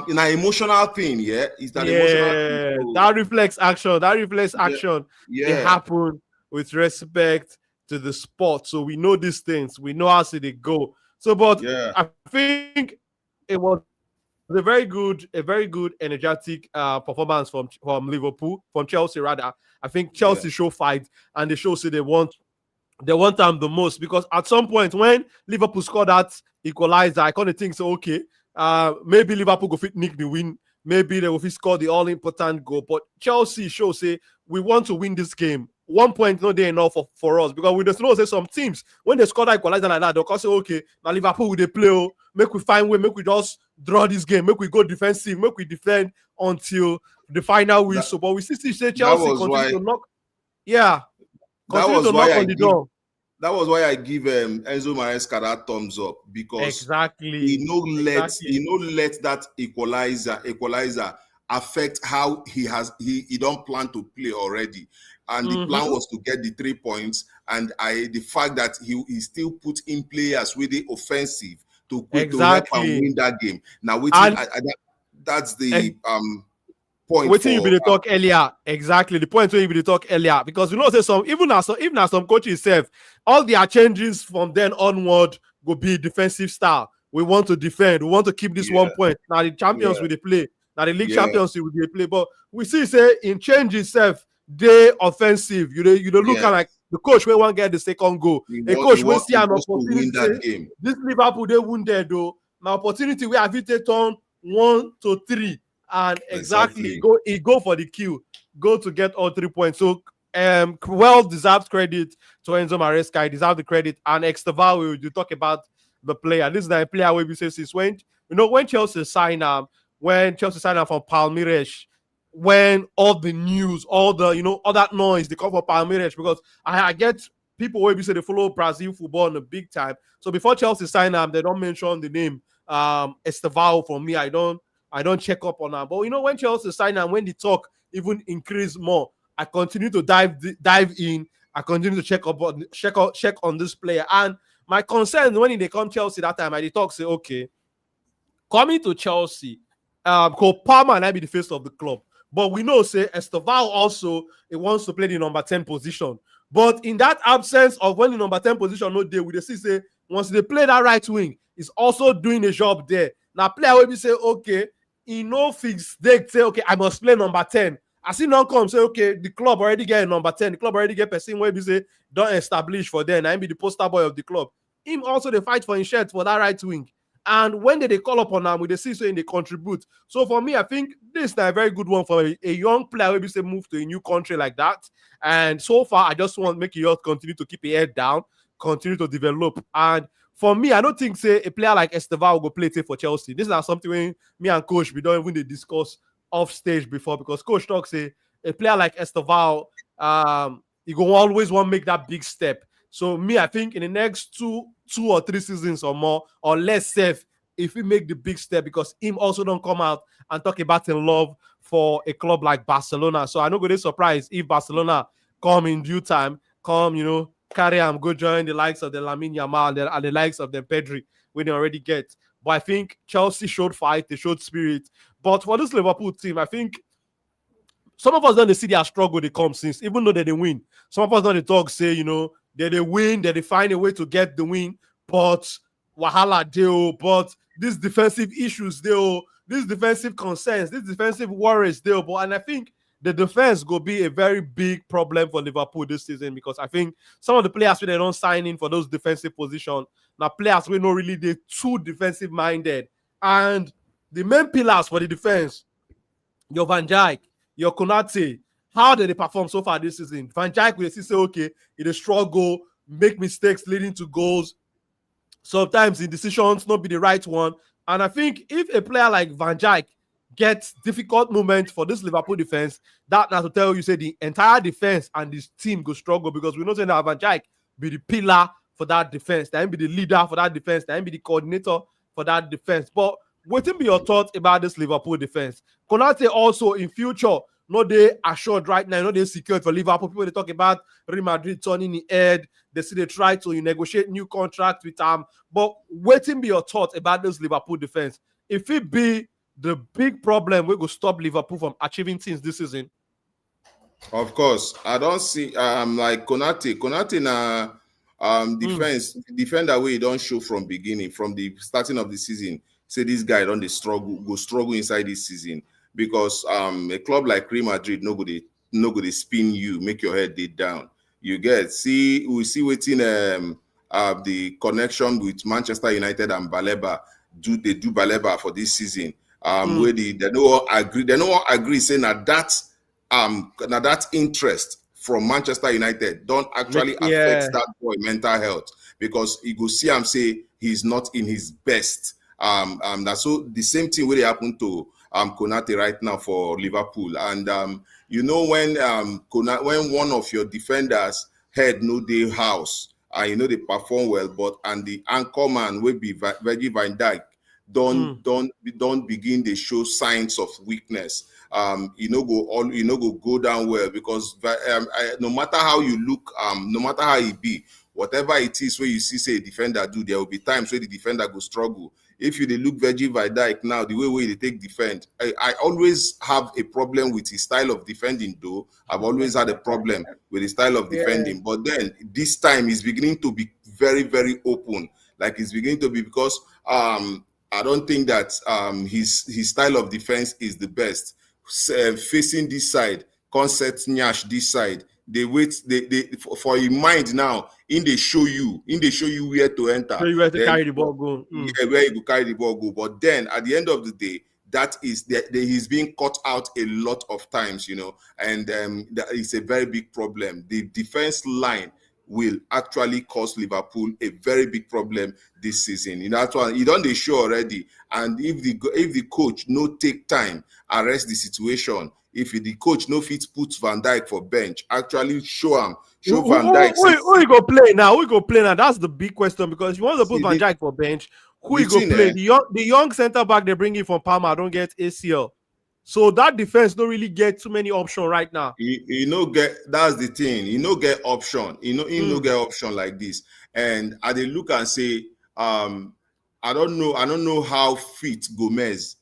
in an emotional thing, is that emotional thing? So, that reflects action. That reflects action. It yeah. happened with respect to the sport. So we know these things. We know how they go. So, but I think it was a very good, energetic performance from Liverpool, from Chelsea rather. I think Chelsea show fight and they show say they want them the most because at some point when Liverpool scored that equalizer, I kind of think so. Okay, maybe Liverpool go fit nick the win. Maybe they will fit score the all important goal. But Chelsea show say we want to win this game. 1 point not there enough for us because we just know say some teams when they score that equalizer like that, they'll say okay, now Liverpool will they play. Oh, make we find way, make we just draw this game, make we go defensive, make we defend until the final whistle. But we still say Chelsea continue to knock. Yeah. Continue to knock on the door. That was why I give Enzo Maresca that thumbs up because he no let that equalizer affect how he don't plan to play already. And the plan was to get the 3 points. And the fact that he still put in players with the offensive to help and win that game. Now, that's the point. Waiting you be the talk earlier. Exactly. The point where you be the talk earlier. Because say even as some coaches self, all their changes from then onward will be defensive style. We want to defend, we want to keep this 1 point. Now the champions will they play. Now the league champions will they play. But we see say in changes self, they offensive. You don't look at like the coach will want get the second goal. A coach will see an opportunity that game. This Liverpool they wounded though. Now opportunity we have it on 1 to 3. And exactly. Go for the kill, go to get all 3 points. So well deserved credit to Enzo Maresca. He deserved the credit. And Esteval, we will talk about the player. This is the player where we say since when Chelsea signed from Palmeiras, when all the news, all the all that noise they come from Palmeiras, because I get people where we say they follow Brazil football in the big time. So before Chelsea signed they don't mention the name Esteval for me. I don't check up on that. But when Chelsea sign and when the talk even increase more, I continue to dive in. I continue to check on this player. And my concern when they come Chelsea that time, I talk say, okay, coming to Chelsea, Cole Palmer and I be the face of the club. But we know say Esteval also he wants to play the number 10 position. But in that absence of when the number 10 position no day, we they see say once they play that right wing, he's also doing a job there. Now player will be say, okay, he no fix they say, okay, I must play number 10. As he not come, say, okay, the club already get number 10. The club already get person where we say don't establish for them. I be the poster boy of the club. Him also they fight for his shirt for that right wing. And when they call upon them, we see saying they contribute. So for me, I think this is a very good one for a young player where we say move to a new country like that. And so far, I just want to make you all continue to keep your head down, continue to develop. And for me, I don't think say a player like Esteval will go play for Chelsea. This is not something when me and coach we don't even discuss off stage before, because coach talks say a player like Esteval, he go always want to make that big step. So me, I think in the next two or 3 seasons or more or less safe, if we make the big step, because him also don't come out and talk about in love for a club like Barcelona. So I'm not going to be surprised if Barcelona come in due time, carry him, go join the likes of the Lamine Yamal and the likes of the Pedri when they already get. But I think Chelsea showed fight, they showed spirit. But for this Liverpool team, I think some of us don't see their struggle they come since, even though they win. Some of us don't talk, say, they win, they find a way to get the win, but wahala deal, but these defensive issues deal, these defensive concerns, these defensive worries deal. But and I think the defense will be a very big problem for Liverpool this season, because I think some of the players they don't sign in for those defensive positions, now players we know really they're too defensive minded. And the main pillars for the defense, your Van Dijk, your Konate, how did they perform so far this season? Van Dijk will say, okay, it is struggle, make mistakes leading to goals. Sometimes the decisions not be the right one. And I think if a player like Van Dijk gets difficult moments for this Liverpool defense, that now to tell you, say the entire defense and this team go struggle, because we know that Van Dijk be the pillar for that defense, that be the leader for that defense, that be the coordinator for that defense. But what be your thoughts about this Liverpool defense? Konate also in future, no they assured right now, no they secured for Liverpool. People they talk about Real Madrid turning the head. They see they try to negotiate new contracts with but waiting be your thoughts about this Liverpool defense. If it be the big problem, we go stop Liverpool from achieving things this season. Of course, I don't see like Konate na defender way he don't show from beginning, from the starting of the season. Say this guy don't struggle inside this season, because a club like Real Madrid no go dey spin you, make your head dead down. You get we see waiting the connection with Manchester United and Baleba they do Baleba for this season. Where they don't agree saying that interest from Manchester United don't actually affect that boy mental health, because you go see him say he's not in his best. That's so the same thing will happen to Konate right now for Liverpool. And when one of your defenders head no day house, they perform well, but and the anchor man will be Virgil van Dijk don't begin to show signs of weakness. Go down well, because no matter how you look, no matter how it be, whatever it is where you see say a defender do, there will be times where the defender go struggle. If you look Virgil van Dijk now, the way they take defend, I always have a problem with his style of defending. Though I've always had a problem with his style of defending, but then this time he's beginning to be very, very open. Like he's beginning to be, because I don't think that his style of defense is the best. Facing this side, concept Nyash this side. They wait. They for your mind now. They show you where to enter. Where you have to carry the ball go. Yeah, where you go carry the ball go. But then at the end of the day, he's being caught out a lot of times, and that is a very big problem. The defense line will actually cause Liverpool a very big problem this season. That's why he done the show already. And if the coach no take time, arrest the situation. If the coach no fit put Van Dijk for bench, actually show Van Dijk. Who you go play now? Who you go play now? That's the big question, because you want to put Van Dijk for bench, who you go play? The young centre back they bring in from Parma don't get ACL. So that defense don't really get too many options right now. That's the thing. Get option. No get option like this. And they look and say, I don't know how fit Gomez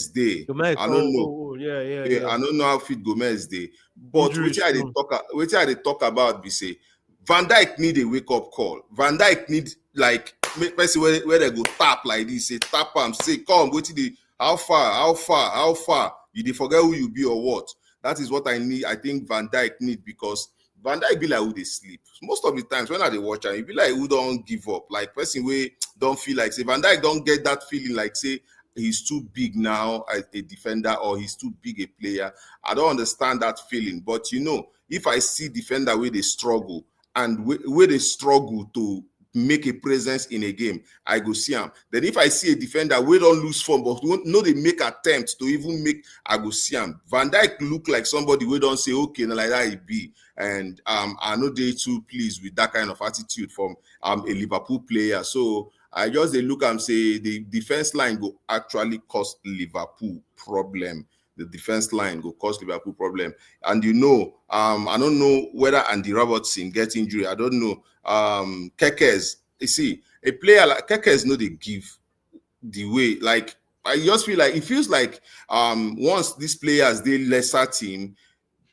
day. I don't know. Yeah. I don't know how fit Gomez day. But which I they talk about be say Van Dijk need a wake up call. Van Dijk need like person where they go tap like this, say tap him, say come go to the how far you dey forget who you be or what. That is what I need. I think Van Dijk need, because Van Dijk be like who they sleep most of the times when I dey watch him. He be like who don't give up, like person way don't feel like say Van Dijk don't get that feeling like say he's too big now as a defender or he's too big a player. I don't understand that feeling. But if I see defender where they struggle and where they struggle to make a presence in a game, I go see him. Then if I see a defender we don't lose form, but they make attempts to even make, I go see him. Van Dijk look like somebody we don't say okay, like that it be. And I know they too pleased with that kind of attitude from a Liverpool player. So I just look and say the defense line go actually cause Liverpool problem. The defense line go cause Liverpool problem. And I don't know whether Andy Robertson get injury. I don't know. Kekes, you see, a player like Kekes they give the way. Like I just feel like it feels like once these players they lesser team,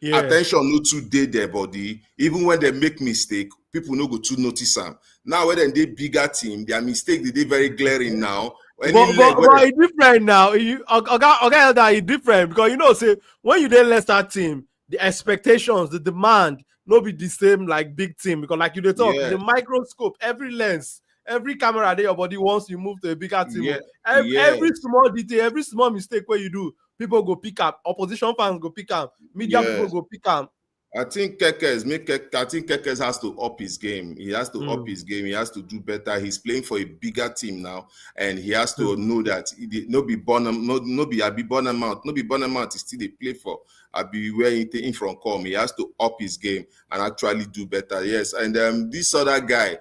attention no too dey their body. Even when they make mistake, people no go too notice them. Now when they bigger team, their mistake they very glaring now. But it's different now. It's different, because say when you then Leicester team, the expectations, the demand, no be the same like big team, because like you they talk, the microscope, every lens, every camera there your body once you move to a bigger team. Every small detail, every small mistake where you do, people go pick up, opposition fans go pick up, media people Yes. go pick up. I think Kekes has to up his game. He has to up his game. He has to do better. He's playing for a bigger team now, and he has to know that no be Bonham, no be Abi Bonamount, no be Bonamount is still they play for. Abi where he in from come. He has to up his game and actually do better. Yes, and this other guy,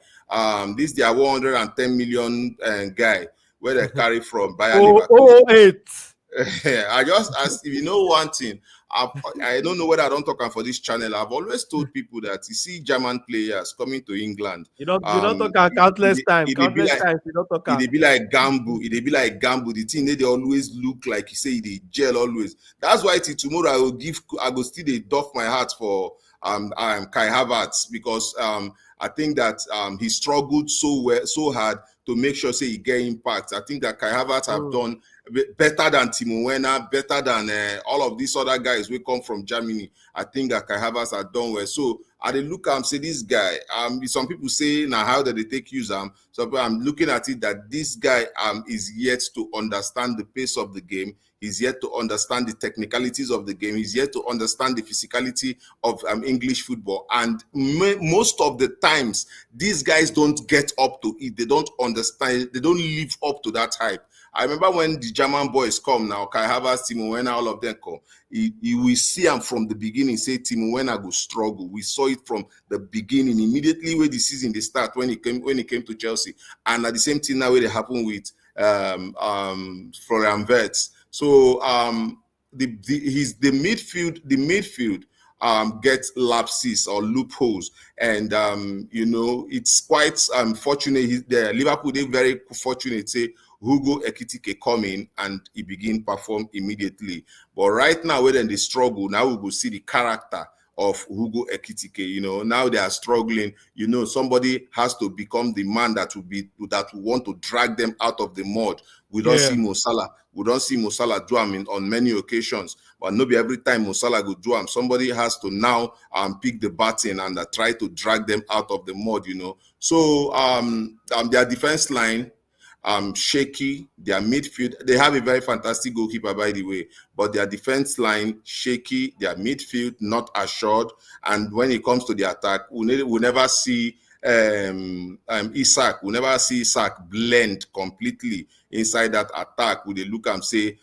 this their 110 million guy where they carry from Bayer Leverkusen. 008. I just ask if you know one thing. I don't know whether I don't talk for this channel. I've always told people that you see German players coming to England. You don't talk countless times. It Countless times you don't talk. It be like gamble. It be like gamble. The thing they always look like you say they gel always. That's why till tomorrow I go still they doff my heart for Kai Havertz because I think that he struggled so hard to make sure say he get impact. I think that Kai Havertz have done better than Timo Werner, better than all of these other guys we come from Germany. I think that Kai Havertz have done well. So I look and say this guy. Some people say now how did they take use so I'm looking at it that this guy is yet to understand the pace of the game. He's yet to understand the technicalities of the game. He's yet to understand the physicality of English football. And most of the times, these guys don't get up to it. They don't understand. They don't live up to that hype. I remember when the German boys come now, Kai Havertz, Timo Werner, all of them come. You will see them from the beginning, say Timo Werner go struggle. We saw it from the beginning, immediately when the season they start, when he came to Chelsea. And at the same thing now where they happen with Florian Wirtz. So the midfield gets lapses or loopholes, and it's quite fortunate. Liverpool they very fortunate say Hugo Ekitike come in and he begin perform immediately. But right now, when they struggle, now we will see the character of Hugo Ekitike. Now they are struggling. Somebody has to become the man that will want to drag them out of the mud. We don't see Mo Salah. We don't see Mo Salah do him on many occasions, but not be every time Mo Salah go do him. Somebody has to now pick the baton and try to drag them out of the mud. So their defense line shaky. Their midfield, they have a very fantastic goalkeeper, by the way, but their defense line shaky. Their midfield not assured, and when it comes to the attack, we never see Isak. We never see Isak blend completely inside that attack. Would they look and say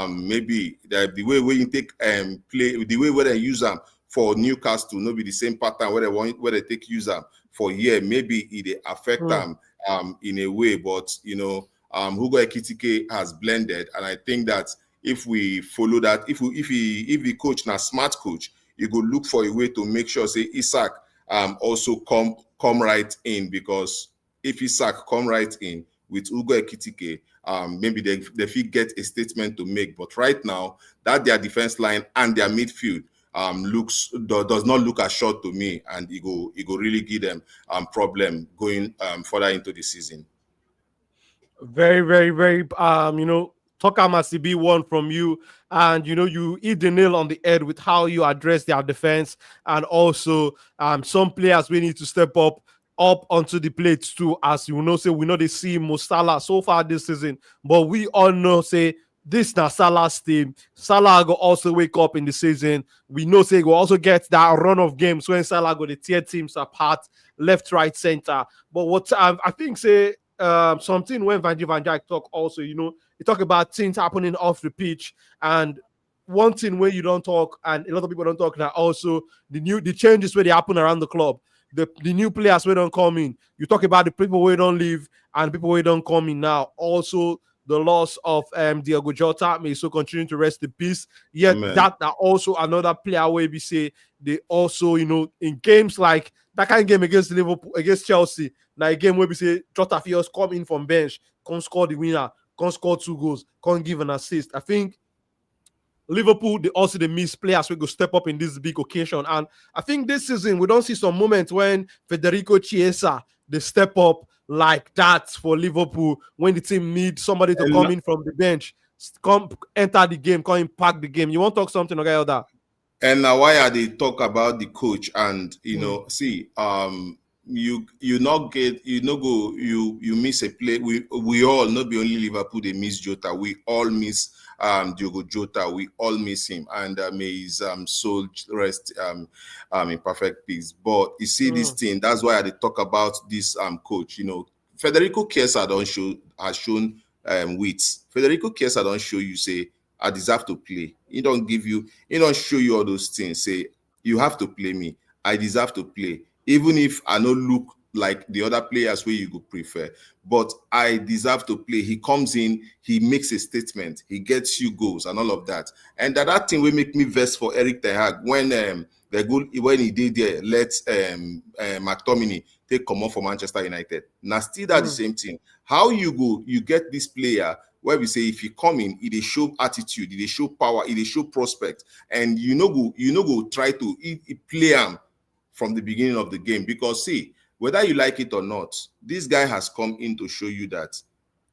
maybe the way you take play, the way where they use them for Newcastle, no be the same pattern where they take use them for year. Maybe it affect them in a way, but Hugo Ekitike has blended, and I think that if we follow that, if the coach na smart coach, you go look for a way to make sure say Isak also come right in, because if Isak come right in with Hugo Ekitike, maybe they get a statement to make. But right now, that their defense line and their midfield does not look as short to me, and it go really give them problem going further into the season. Very, very, very Tucker must be one from you, and you hit the nail on the head with how you address their defense, and also some players we need to step up onto the plate too. As we know they see Mo Salah so far this season, but we all know say this na Salah's team. Salah go also wake up in the season. We know say go also get that run of games when Salah go to tear teams apart, left, right, center. But what I think say something when Van Dijk talk also, he talk about things happening off the pitch, and one thing where you don't talk and a lot of people don't talk now also the changes where they happen around the club. The new players where don't come in. You talk about the people where don't leave and people where don't come in now. Also, the loss of Diogo Jota may so continue to rest in peace. Yet that also another player where we say they also, in games like that kind of game against Liverpool, against Chelsea, like a game where we say Jota feels come in from bench, can't score the winner, can't score 2 goals, can't give an assist. I think Liverpool, they miss players who go step up in this big occasion. And I think this season, we don't see some moments when Federico Chiesa, they step up like that for Liverpool when the team needs somebody to come in from the bench, come enter the game, come impact the game. You want to talk something about that? And now why are they talk about the coach? And, see, you not get you no go you miss a play. We all, not be only Liverpool, they miss Jota. We all miss Diogo Jota. We all miss him, and may his soul rest in perfect peace. But you see this thing, that's why I dey talk about this coach. Federico Chiesa has shown wits. Federico Chiesa don't show you say I deserve to play. He don't show you all those things. Say you have to play me. I deserve to play. Even if I don't look like the other players where you could prefer, but I deserve to play. He comes in, he makes a statement, he gets you goals and all of that. And that thing will make me vex for Eric Ten Hag when when he did there, let McTominay take command for Manchester United. Now still that the same thing. How you get this player where we say if you come in, it show attitude, it show power, it show prospect, and you go try to play him from the beginning of the game. Because see, whether you like it or not, this guy has come in to show you that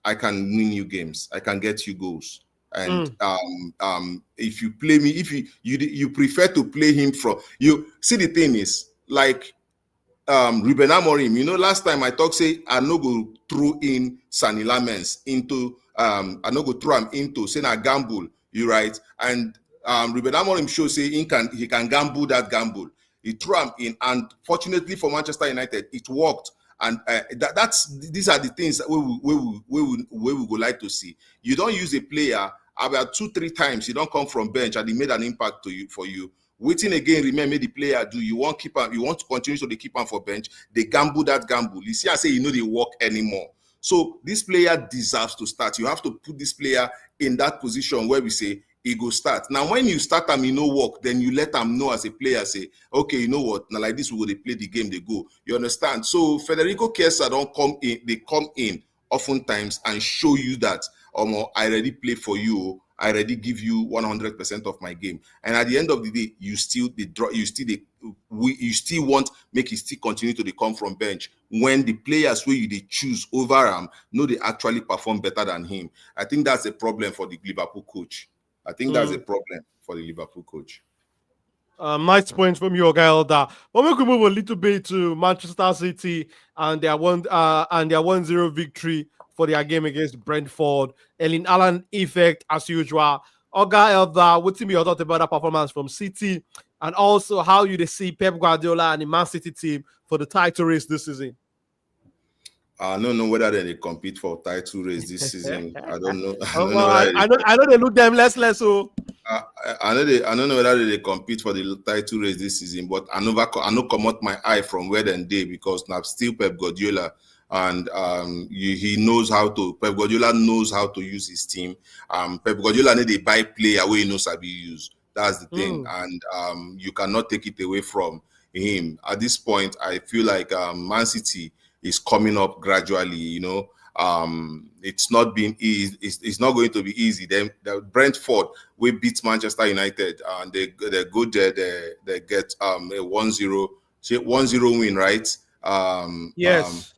I can win you games, I can get you goals. And if you play me, if you prefer to play him from you see, the thing is like Ruben Amorim, last time I talk say I no go throw in Sani Lamens into I no go throw him into say na gamble, you right? And Ruben Amorim show say he can gamble that gamble. He threw him in, and fortunately for Manchester United, it worked. And these are the things that we would like to see. You don't use a player about 2-3 times. He don't come from bench and he made an impact for you. Waiting again, remember the player do. You want to continue to keep him for bench. They gamble that gamble. You see, I say they work anymore. So this player deserves to start. You have to put this player in that position where we say he go start. Now, when you start him, work, then you let them know as a player, say, okay, you know what? Now like this, we will play the game, they go. You understand? So Federico Chiesa don't come in. They come in oftentimes and show you that, I already play for you. I already give you 100% of my game. And at the end of the day, you still want make it still continue to come from bench when the players where you they choose over him they actually perform better than him. I think that's a problem for the Liverpool coach. That's a problem for the Liverpool coach. Nice point from you, Elder. But we could move a little bit to Manchester City and their 1-0 victory for their game against Brentford. Erling Haaland effect as usual. Oga Elder, what's your thought about that performance from City, and also how you see Pep Guardiola and the Man City team for the title race this season? I don't know whether they compete for title race this season. I don't know. I know they look them less. So I don't know whether they compete for the title race this season, but I know come out my eye from where they because now still Pep Guardiola, and Pep Guardiola knows how to use his team. Pep Guardiola need a buy player where he knows how to use. That's the thing, and you cannot take it away from him. At this point, I feel like Man City is coming up gradually. It's not been easy. It's not going to be easy. Then the Brentford we beat Manchester United, and they go there. They get a 1-0 win, right? Yes.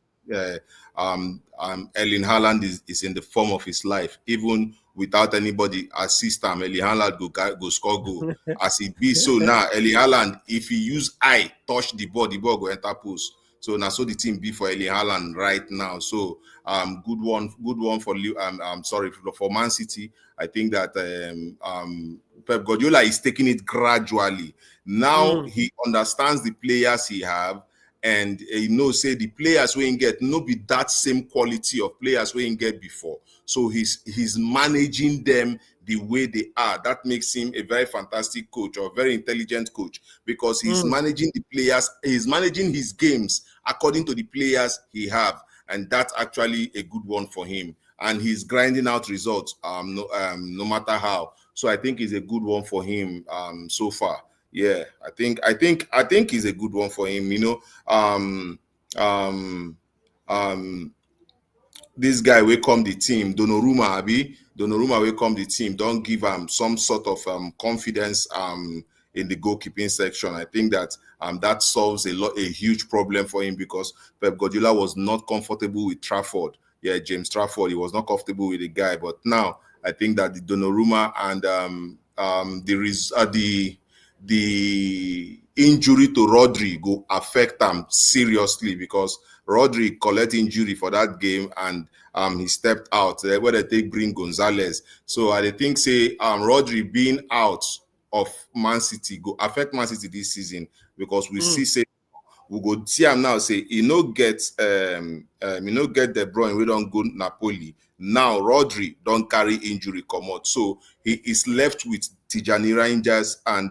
Erling Haaland is in the form of his life. Even without anybody assist him, Erling Haaland go score goal. As it be so now, Erling Haaland, if he use eye touch the ball go enter post. So now, so the team be for Erling Haaland right now. So good one for Man City. I think that Pep Guardiola is taking it gradually. Now he understands the players he have, and say the players we get no be that same quality of players we get before. So he's managing them the way they are. That makes him a very fantastic coach, or very intelligent coach, because he's managing the players, he's managing his games according to the players he have, and that's actually a good one for him. And he's grinding out results no matter how. So I think it's a good one for him so far. Yeah, I think it's a good one for him. This guy will come the team, Donnarumma will come the team. Don't give him some sort of confidence in the goalkeeping section. I think that that solves a huge problem for him, because Pep Guardiola was not comfortable with Trafford. Yeah, James Trafford, he was not comfortable with the guy. But now I think that the Donnarumma and the injury to Rodri go affect him seriously, because Rodri collect injury for that game and he stepped out. Where they take bring Gonzalez. So I think say Rodri being out of Man City go affect Man City this season, because we see say we go see him now say he no get De Bruyne, we don't go Napoli. Now Rodri don't carry injury come out, so he is left with Tijani Rangers and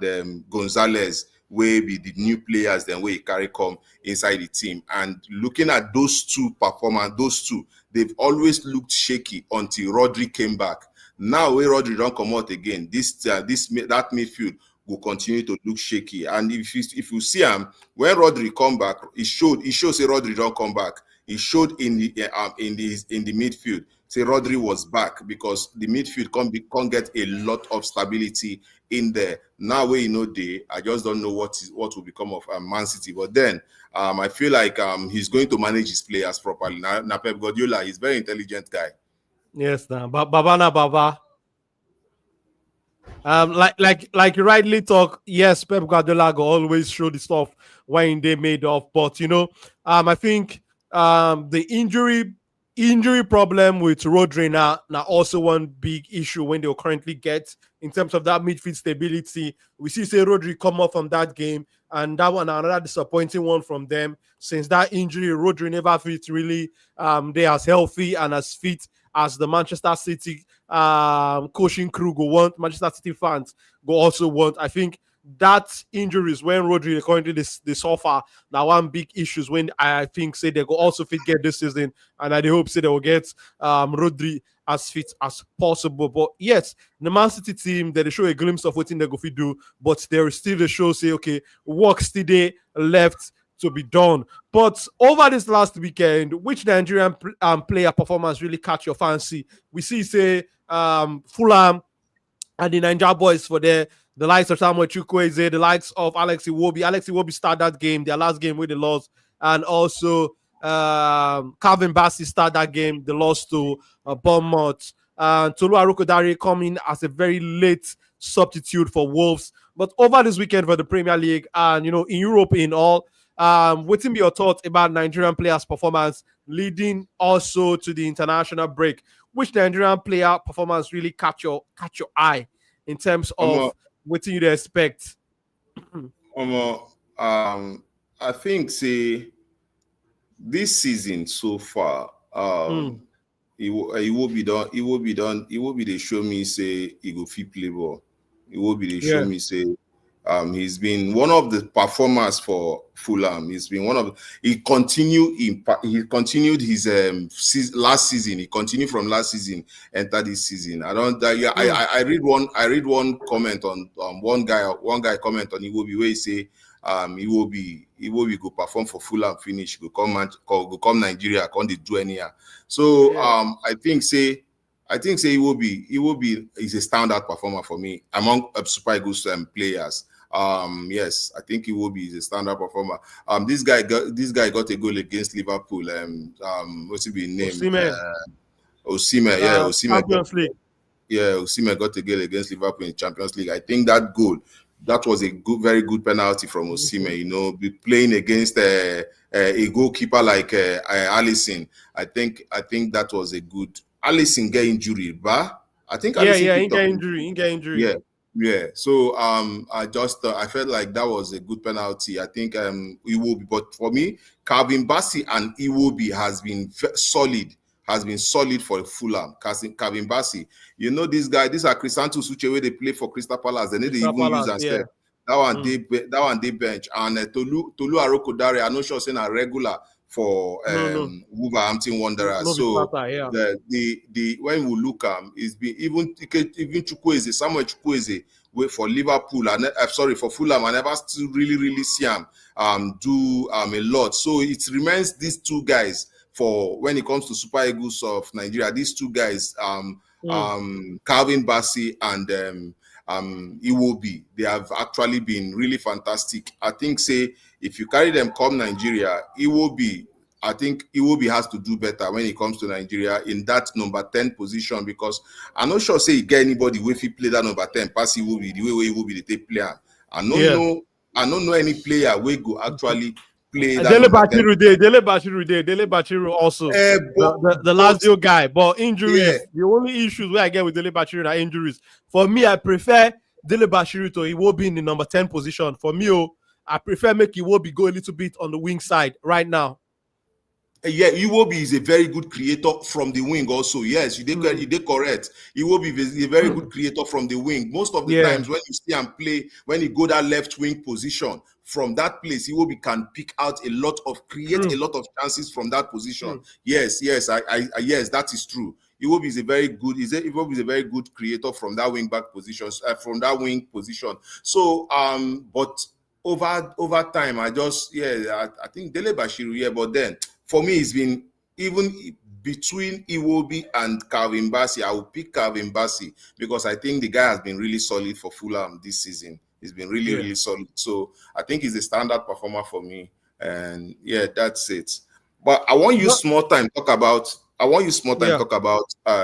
Gonzalez, will be the new players then where he carry come inside the team. And looking at those two performance, they've always looked shaky until Rodri came back. Now where Rodri don't come out again, that midfield will continue to look shaky. And if you see him when Rodri come back, it shows say Rodri don't come back. It showed in the midfield. Say Rodri was back, because the midfield can't get a lot of stability in there. Now where I just don't know what will become of Man City. But then I feel like he's going to manage his players properly. Now Pep Guardiola, he's a very intelligent guy. Yes, now Baba. Like you rightly talk, yes, Pep Guardiola go always show the stuff when they made of, but I think the injury problem with Rodri now also one big issue when they'll currently get in terms of that midfield stability. We see say Rodri come off from that game, and that one another disappointing one from them. Since that injury, Rodri never fit really they as healthy and as fit as the Manchester City coaching crew go want, Manchester City fans go also want. I think that injuries when Rodri currently they suffer now one big issues when I think say they go also fit get this season, and I hope say they will get Rodri as fit as possible. But yes, the Man City team they show a glimpse of what they go fit do, but there is still the show say okay, work still there left to be done. But over this last weekend, which Nigerian player performance really catch your fancy? We see say Fulham and the Naija boys for the likes of Samuel Chukwueze, the likes of Alex Iwobi. Alex Iwobi started that game, their last game with the loss, and also Calvin Bassey started that game, the loss to Bournemouth. Tolu Arokodare coming as a very late substitute for Wolves. But over this weekend for the Premier League and in Europe in all, what be your thoughts about Nigerian players' performance leading also to the international break? Which Nigerian player performance really catch your eye in terms of what you expect? I think say this season so far, it will be done. They show me say he go fit play ball. They show me say he's been one of the performers for Fulham. He's been one of he continued his last season. He continued from last season, enter this season. I read one comment on one guy comment on Iwobi where he say Iwobi go perform for Fulham, finish go come Nigeria, can't do anyhow. So I think say Iwobi is a standout performer for me among Super Eagles players. Yes, I think Iwobi is a standout performer. This guy got a goal against Liverpool. What's his name? Osimhen. Champions League. Osimhen got a goal against Liverpool in Champions League. I think that goal, that was a very good penalty from Osimhen. Be playing against a goalkeeper like Alisson. I think that was a good. Alisson get injury, but I think he get injury. Yeah. So I felt like that was a good penalty. I think Iwobi, but for me, Calvin Bassey and Iwobi has been solid for Fulham. Calvin Bassey, these are Crisanto Suche where they play for Crystal Palace. They need to even use and say that one they bench. And Tolu Arokodare, I'm not sure saying a regular for Wolverhampton Wanderers. So the when we look it's been even Chukwueze, Samuel Chukwueze for Liverpool and for Fulham, I never still really see him do a lot. So it remains these two guys for when it comes to Super Eagles of Nigeria. These two guys, Calvin Bassey and Iwobi, they have actually been really fantastic. I think if you carry them come Nigeria, I think Iwobi has to do better when it comes to Nigeria in that number 10 position, because I'm not sure you get anybody if he play that number 10 pass Iwobi the way Iwobi they play. I don't know any player we go actually play that Dele number 10. Dele Bashiru also. But The Lazio guy, but injuries. yeah, The only issues where I get with Dele Bashiru are injuries. For me, I prefer Dele Bashiru to Iwobi in the number 10 position. For me, I prefer make Iwobi go a little bit on the wing side right now. yeah, Iwobi is a very good creator from the wing also. Yes, you did correct. Iwobi is a very good creator from the wing. Most of the Yeah. times when you see him play, when he go that left wing position, from that place, Iwobi can pick out a lot of chances from that position. Yes, yes, yes, that is true. Iwobi is a very good creator from that wing back position, from that wing position. So, but over time, I think Dele Bashiru, yeah, but then for me, it's been even between Iwobi and Calvin Bassey. I will pick Calvin Bassey because I think the guy has been really solid for Fulham this season. He's been really solid. So I think he's a standout performer for me. And yeah, that's it. But I want you small time talk about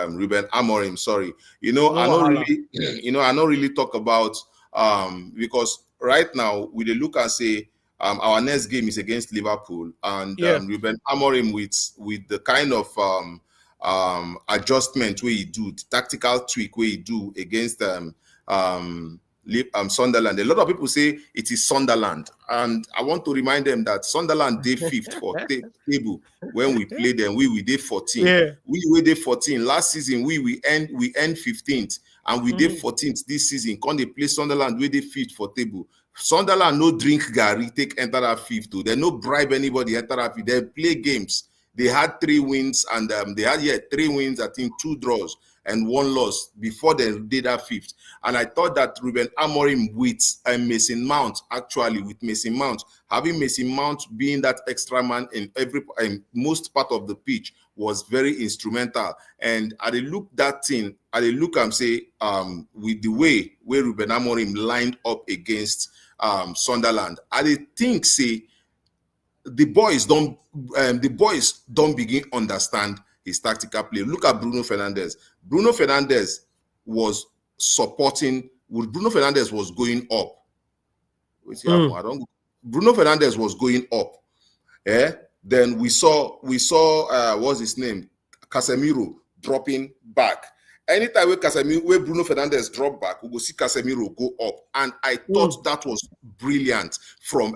Ruben Amorim. Sorry, I don't really talk about because right now we look and say our next game is against Liverpool, and Ruben Amorim with the kind of adjustment where you do, the tactical tweak where you do against Sunderland. A lot of people say it is Sunderland, and I want to remind them that Sunderland did fifth for table when we played them. We did 14. Yeah. We did 14 last season. We end 15th, and we did 14th this season. Can they play Sunderland? We did fifth for table. Sunderland no drink Gary, take enter that fifth too. They no bribe anybody enter that fifth. They play games. They had 3 wins and they had 3 wins, I think 2 draws and 1 loss before they did that fifth. And I thought that Ruben Amorim with Mason Mount, having Mason Mount being that extra man in most part of the pitch was very instrumental. And I look and say with the way where Ruben Amorim lined up against Sunderland, I think say the boys don't begin understand his tactical play. Look at Bruno Fernandes. Bruno Fernandes was supporting. Bruno Fernandes was going up. Bruno Fernandes was going up. Then we saw what's his name? Casemiro dropping back. Anytime where Bruno Fernandes drop back, we will see Casemiro go up. And I thought that was brilliant from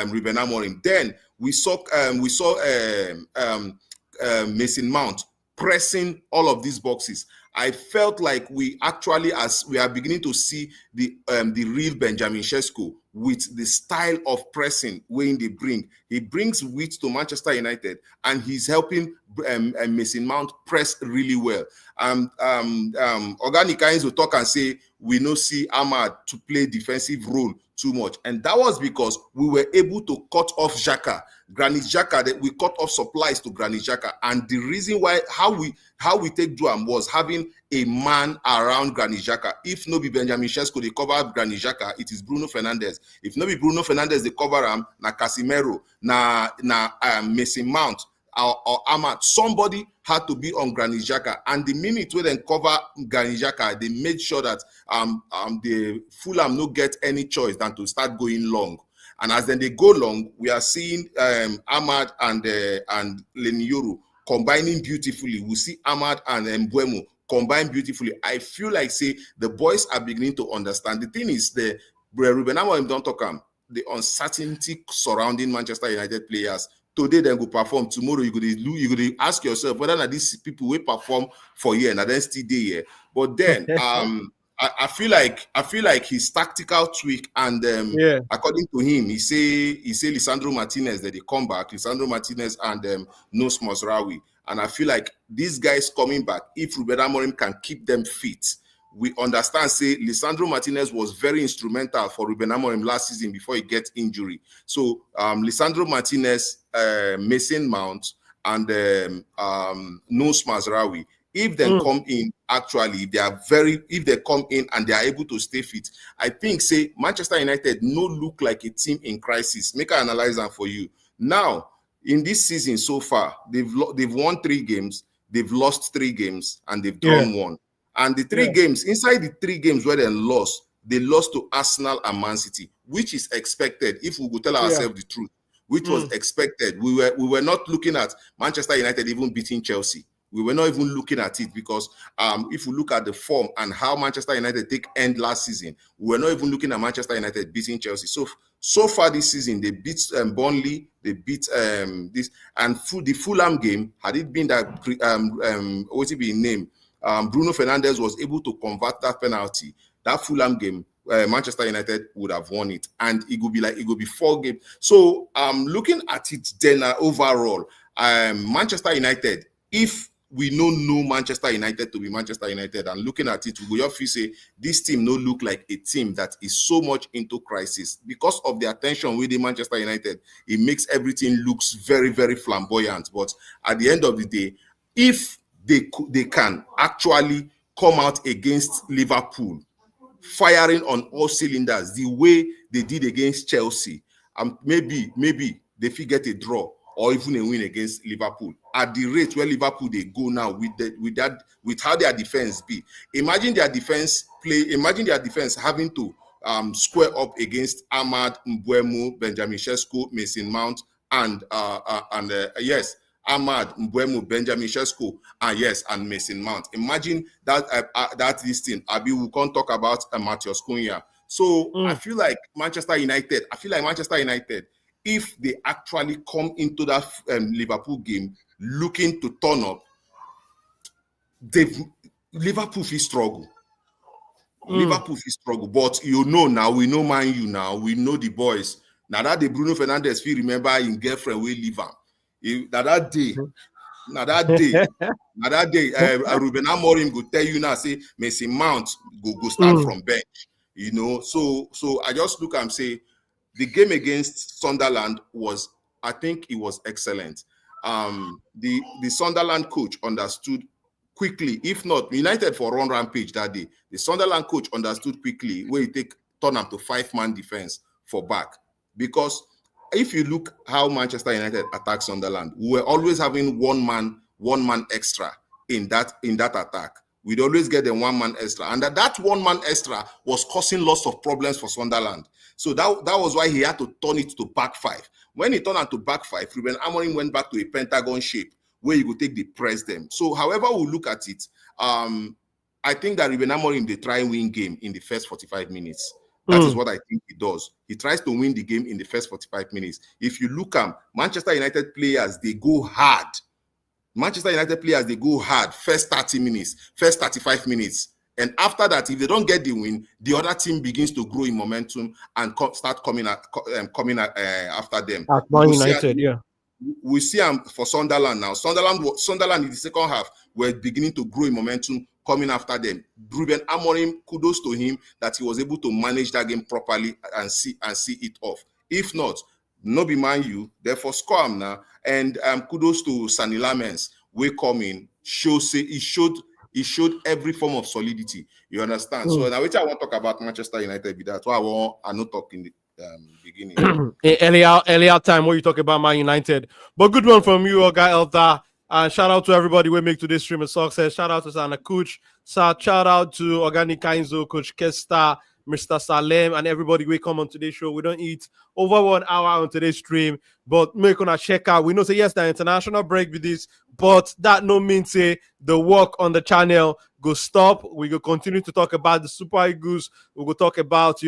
Ruben Amorim. Then we saw Mason Mount pressing all of these boxes. I felt like we actually, as we are beginning to see the real Benjamin Sesko with the style of pressing when they bring. He brings wit to Manchester United, and he's helping Mason Mount press really well. Organic Hines will talk and say we no see Ahmad to play defensive role too much, and that was because we were able to cut off Granit Xhaka. That we cut off supplies to Granit Xhaka, and the reason why how we take Duam was having a man around Granit Xhaka. If no be Benjamin Sesko, they cover Granit Xhaka, it is Bruno Fernandes. If no be Bruno Fernandes, they cover him, na Casemiro, na Mason Mount or Ahmad. Somebody had to be on Granit Xhaka, and the minute we then cover Granit Xhaka, they made sure that the Fulham no get any choice than to start going long. And as then they go long, we are seeing Ahmad and Lenioro combining beautifully. We see Ahmad and Mbeumo combine beautifully. I feel like say the boys are beginning to understand. The thing is the Ruben Amorim don't talk the uncertainty surrounding Manchester United players. Today they go perform. Tomorrow you could ask yourself whether these people will perform for year and then still day here. But then I feel like his tactical tweak and according to him, he say Lisandro Martinez that they come back, Lisandro Martinez and Nos Mazraoui. And I feel like these guys coming back, if Ruben Amorim can keep them fit, we understand, say, Lisandro Martinez was very instrumental for Ruben Amorim last season before he gets injury. So, Lisandro Martinez, Mason Mount, and Nos Mazraoui, if they come in, actually, if they come in and they are able to stay fit, I think, say, Manchester United no look like a team in crisis. Make an analysis for you. Now, in this season so far, they've won 3 games, they've lost 3 games, and they've drawn 1. And the 3 games, inside the 3 games where they lost, they lost to Arsenal and Man City, which is expected if we would tell ourselves the truth, which was expected. We were not looking at Manchester United even beating Chelsea. We were not even looking at it because if we look at the form and how Manchester United take end last season, we were not even looking at Manchester United beating Chelsea. So far this season, they beat Burnley, they beat this, and through the Fulham game, had it been that what's it being named, Bruno Fernandes was able to convert that penalty. That Fulham game, Manchester United would have won it, and it would be 4 games. So looking at it then overall, Manchester United, if we know Manchester United to be Manchester United, and looking at it, we will say this team no look like a team that is so much into crisis because of the attention with the Manchester United. It makes everything looks very, very flamboyant. But at the end of the day, if they can actually come out against Liverpool, firing on all cylinders the way they did against Chelsea, maybe they fit get a draw or even a win against Liverpool. At the rate where Liverpool they go now with how their defense be, imagine their defense having to square up against Ahmad, Mbeumo, Benjamin Sesko, Mason Mount, and Ahmad, Mbeumo, Benjamin Sesko, and Mason Mount. Imagine that this thing. Abi, we can't talk about Matheus Cunha. So I feel like Manchester United, if they actually come into that Liverpool game looking to turn up, Liverpool will struggle. Liverpool will struggle. But now, we know Man U now, we know the boys. Now that the Bruno Fernandes feel remember his girlfriend will leave him. That day, Ruben Amorim go tell you now, say Mason Mount go start from bench. So I just look and say the game against Sunderland was excellent. The Sunderland coach understood quickly, if not United for run rampage that day. The Sunderland coach understood quickly where you turn up to 5-man defense for back, because if you look how Manchester United attacked Sunderland, we were always having one man extra in that attack. We'd always get them 1 man extra, and that 1 man extra was causing lots of problems for Sunderland. So that was why he had to turn it to back 5. When he turned it to back 5, Ruben Amorim went back to a pentagon shape where you could take the press them. So however we look at it, I think that Ruben Amorim, they try and win game in the first 45 minutes. That is what I think he does. He tries to win the game in the first 45 minutes. If you look at Manchester United players, they go hard. First 30 minutes, first 35 minutes. And after that, if they don't get the win, the other team begins to grow in momentum and start coming after them. At Man United, we see for Sunderland now. Sunderland in the second half were beginning to grow in momentum, coming after them. Ruben Amorim, kudos to him that he was able to manage that game properly and see it off. If not, no be Man U, therefore score him now. And kudos to Sani Lamens, we come in, he showed every form of solidity. You understand? So now which I want to talk about Manchester United, that's why I not talk in the beginning. earlier time when you talk about Man United. But good one from you, Oga Elta. And shout out to everybody who make today's stream a success. Shout out to Sana Kuch. Shout out to Organic Kainzo, Coach Kesta, Mr. Salem, and everybody we come on today's show. We don't eat over 1 hour on today's stream, but make on a check out. We know say yes, the international break with this, but that no means say the work on the channel go stop. We go continue to talk about the Super Eagles. We go talk about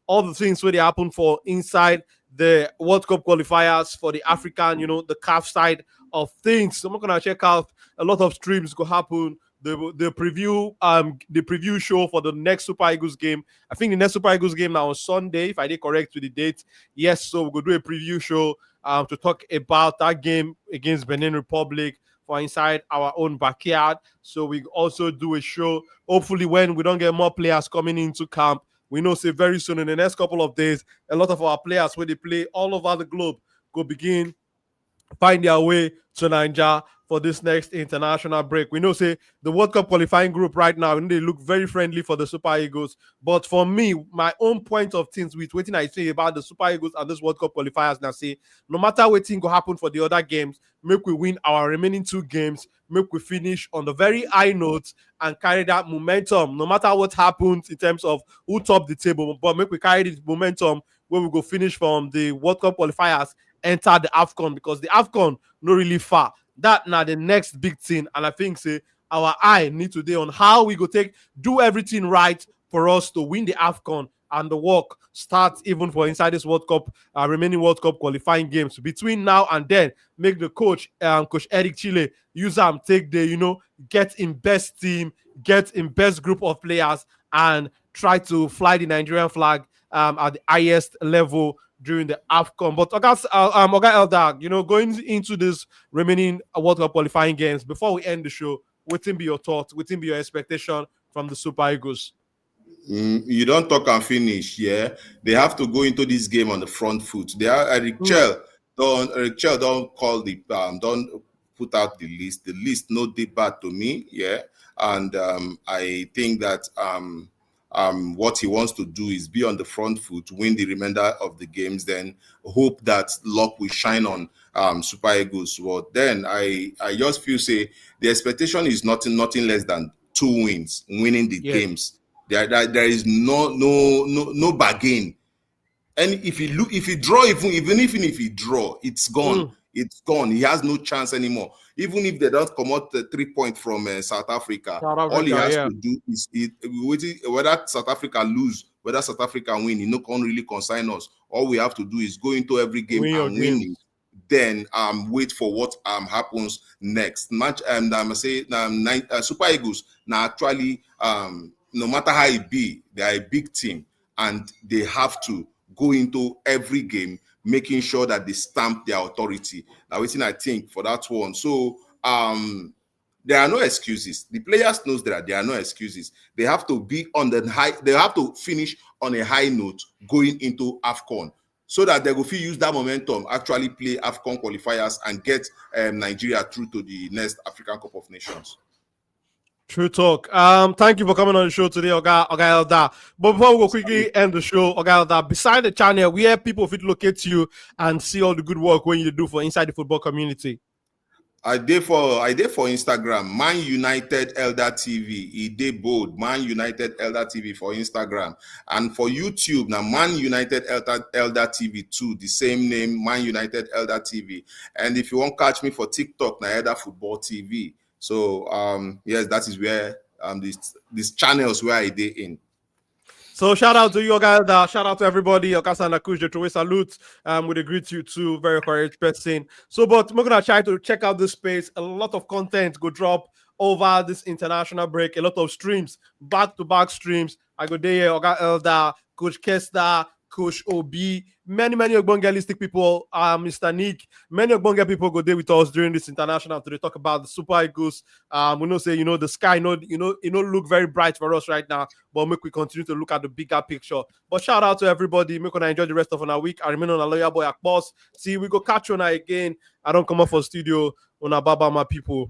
all the things where they happen for inside the World Cup qualifiers for the African, the CAF side of things. So I'm gonna check out a lot of streams go happen. The preview show for the next Super Eagles game. I think the next Super Eagles game now on Sunday, if I did correct with the date. Yes, so we're gonna do a preview show to talk about that game against Benin Republic for inside our own backyard. So we also do a show, hopefully when we don't get more players coming into camp. We know say very soon in the next couple of days, a lot of our players where they play all over the globe go begin find their way to Naija for this next international break. We know, say, the World Cup qualifying group right now, and they look very friendly for the Super Eagles. But for me, my own point of things with waiting I say about the Super Eagles and this World Cup qualifiers now say, no matter what thing will happen for the other games, make we win our remaining 2 games, make we finish on the very high notes and carry that momentum, no matter what happens in terms of who top the table, but make we carry this momentum where we go finish from the World Cup qualifiers, enter the AFCON, because the AFCON no really far. That now the next big thing, and I think say our eye need today on how we go do everything right for us to win the AFCON, and the work starts even for inside this World Cup, remaining World Cup qualifying games. Between now and then, make the coach, Coach Eric Chile, use them, take the, get in best team, get in best group of players, and try to fly the Nigerian flag at the highest level during the AFCON. But Oga Elder, going into this remaining World Cup qualifying games, before we end the show, what will be your thoughts? What will be your expectation from the Super Eagles? You don't talk and finish, yeah. They have to go into this game on the front foot. They are Eric Chell don't call the don't put out the list. The list no debate to me, yeah. And I think that what he wants to do is be on the front foot, win the remainder of the games, then hope that luck will shine on Super Eagles. Well, then I just feel say the expectation is nothing less than 2 wins, winning the games. There is no bargain. And if he draw, even if he draw, it's gone. It's gone. He has no chance anymore. Even if they don't come out 3 points from South Africa, all he has to do is whether South Africa lose, whether South Africa win, he can't really consign us. All we have to do is go into every game and win it. Then wait for what happens next. Match and I'm say Super Eagles now actually no matter how it be, they are a big team and they have to go into every game making sure that they stamp their authority. Now, waiting, I think, for that one. So there are no excuses. The players knows that there are no excuses. They have to be on the high. They have to finish on a high note going into AFCON, so that they will use that momentum, actually play AFCON qualifiers and get Nigeria through to the next African Cup of Nations. True talk. Thank you for coming on the show today, Oga Elda. But before we go quickly end the show, Oga Elda, beside the channel, where people fit locate you and see all the good work when you do for inside the football community. I did for Instagram, Man United Elder TV. He did bold, Man United Elder TV for Instagram. And for YouTube, now Man United Elder TV too, the same name, Man United Elder TV. And if you want to catch me for TikTok, now Elder Football TV. So yes, that is where these channels where I did in. So shout out to you guys. Shout out to everybody. Okasana Kuj, Joe salute. With a greet you too. Very courageous person. So, but we're gonna try to check out this space. A lot of content go drop over this international break. A lot of streams, back-to-back streams. I go there, Oga Elda, Coach Kesta, Coach OB, many Ogbongelistic people, Mr. Nick, many Ogbonge people go there with us during this international to talk about the Super Eagles. We know say, the sky, look very bright for us right now, but make we continue to look at the bigger picture. But shout out to everybody. Make gonna enjoy the rest of our week. I remain on a lawyer boy at boss. See, we go catch you now again. I don't come up for studio on a baba my people.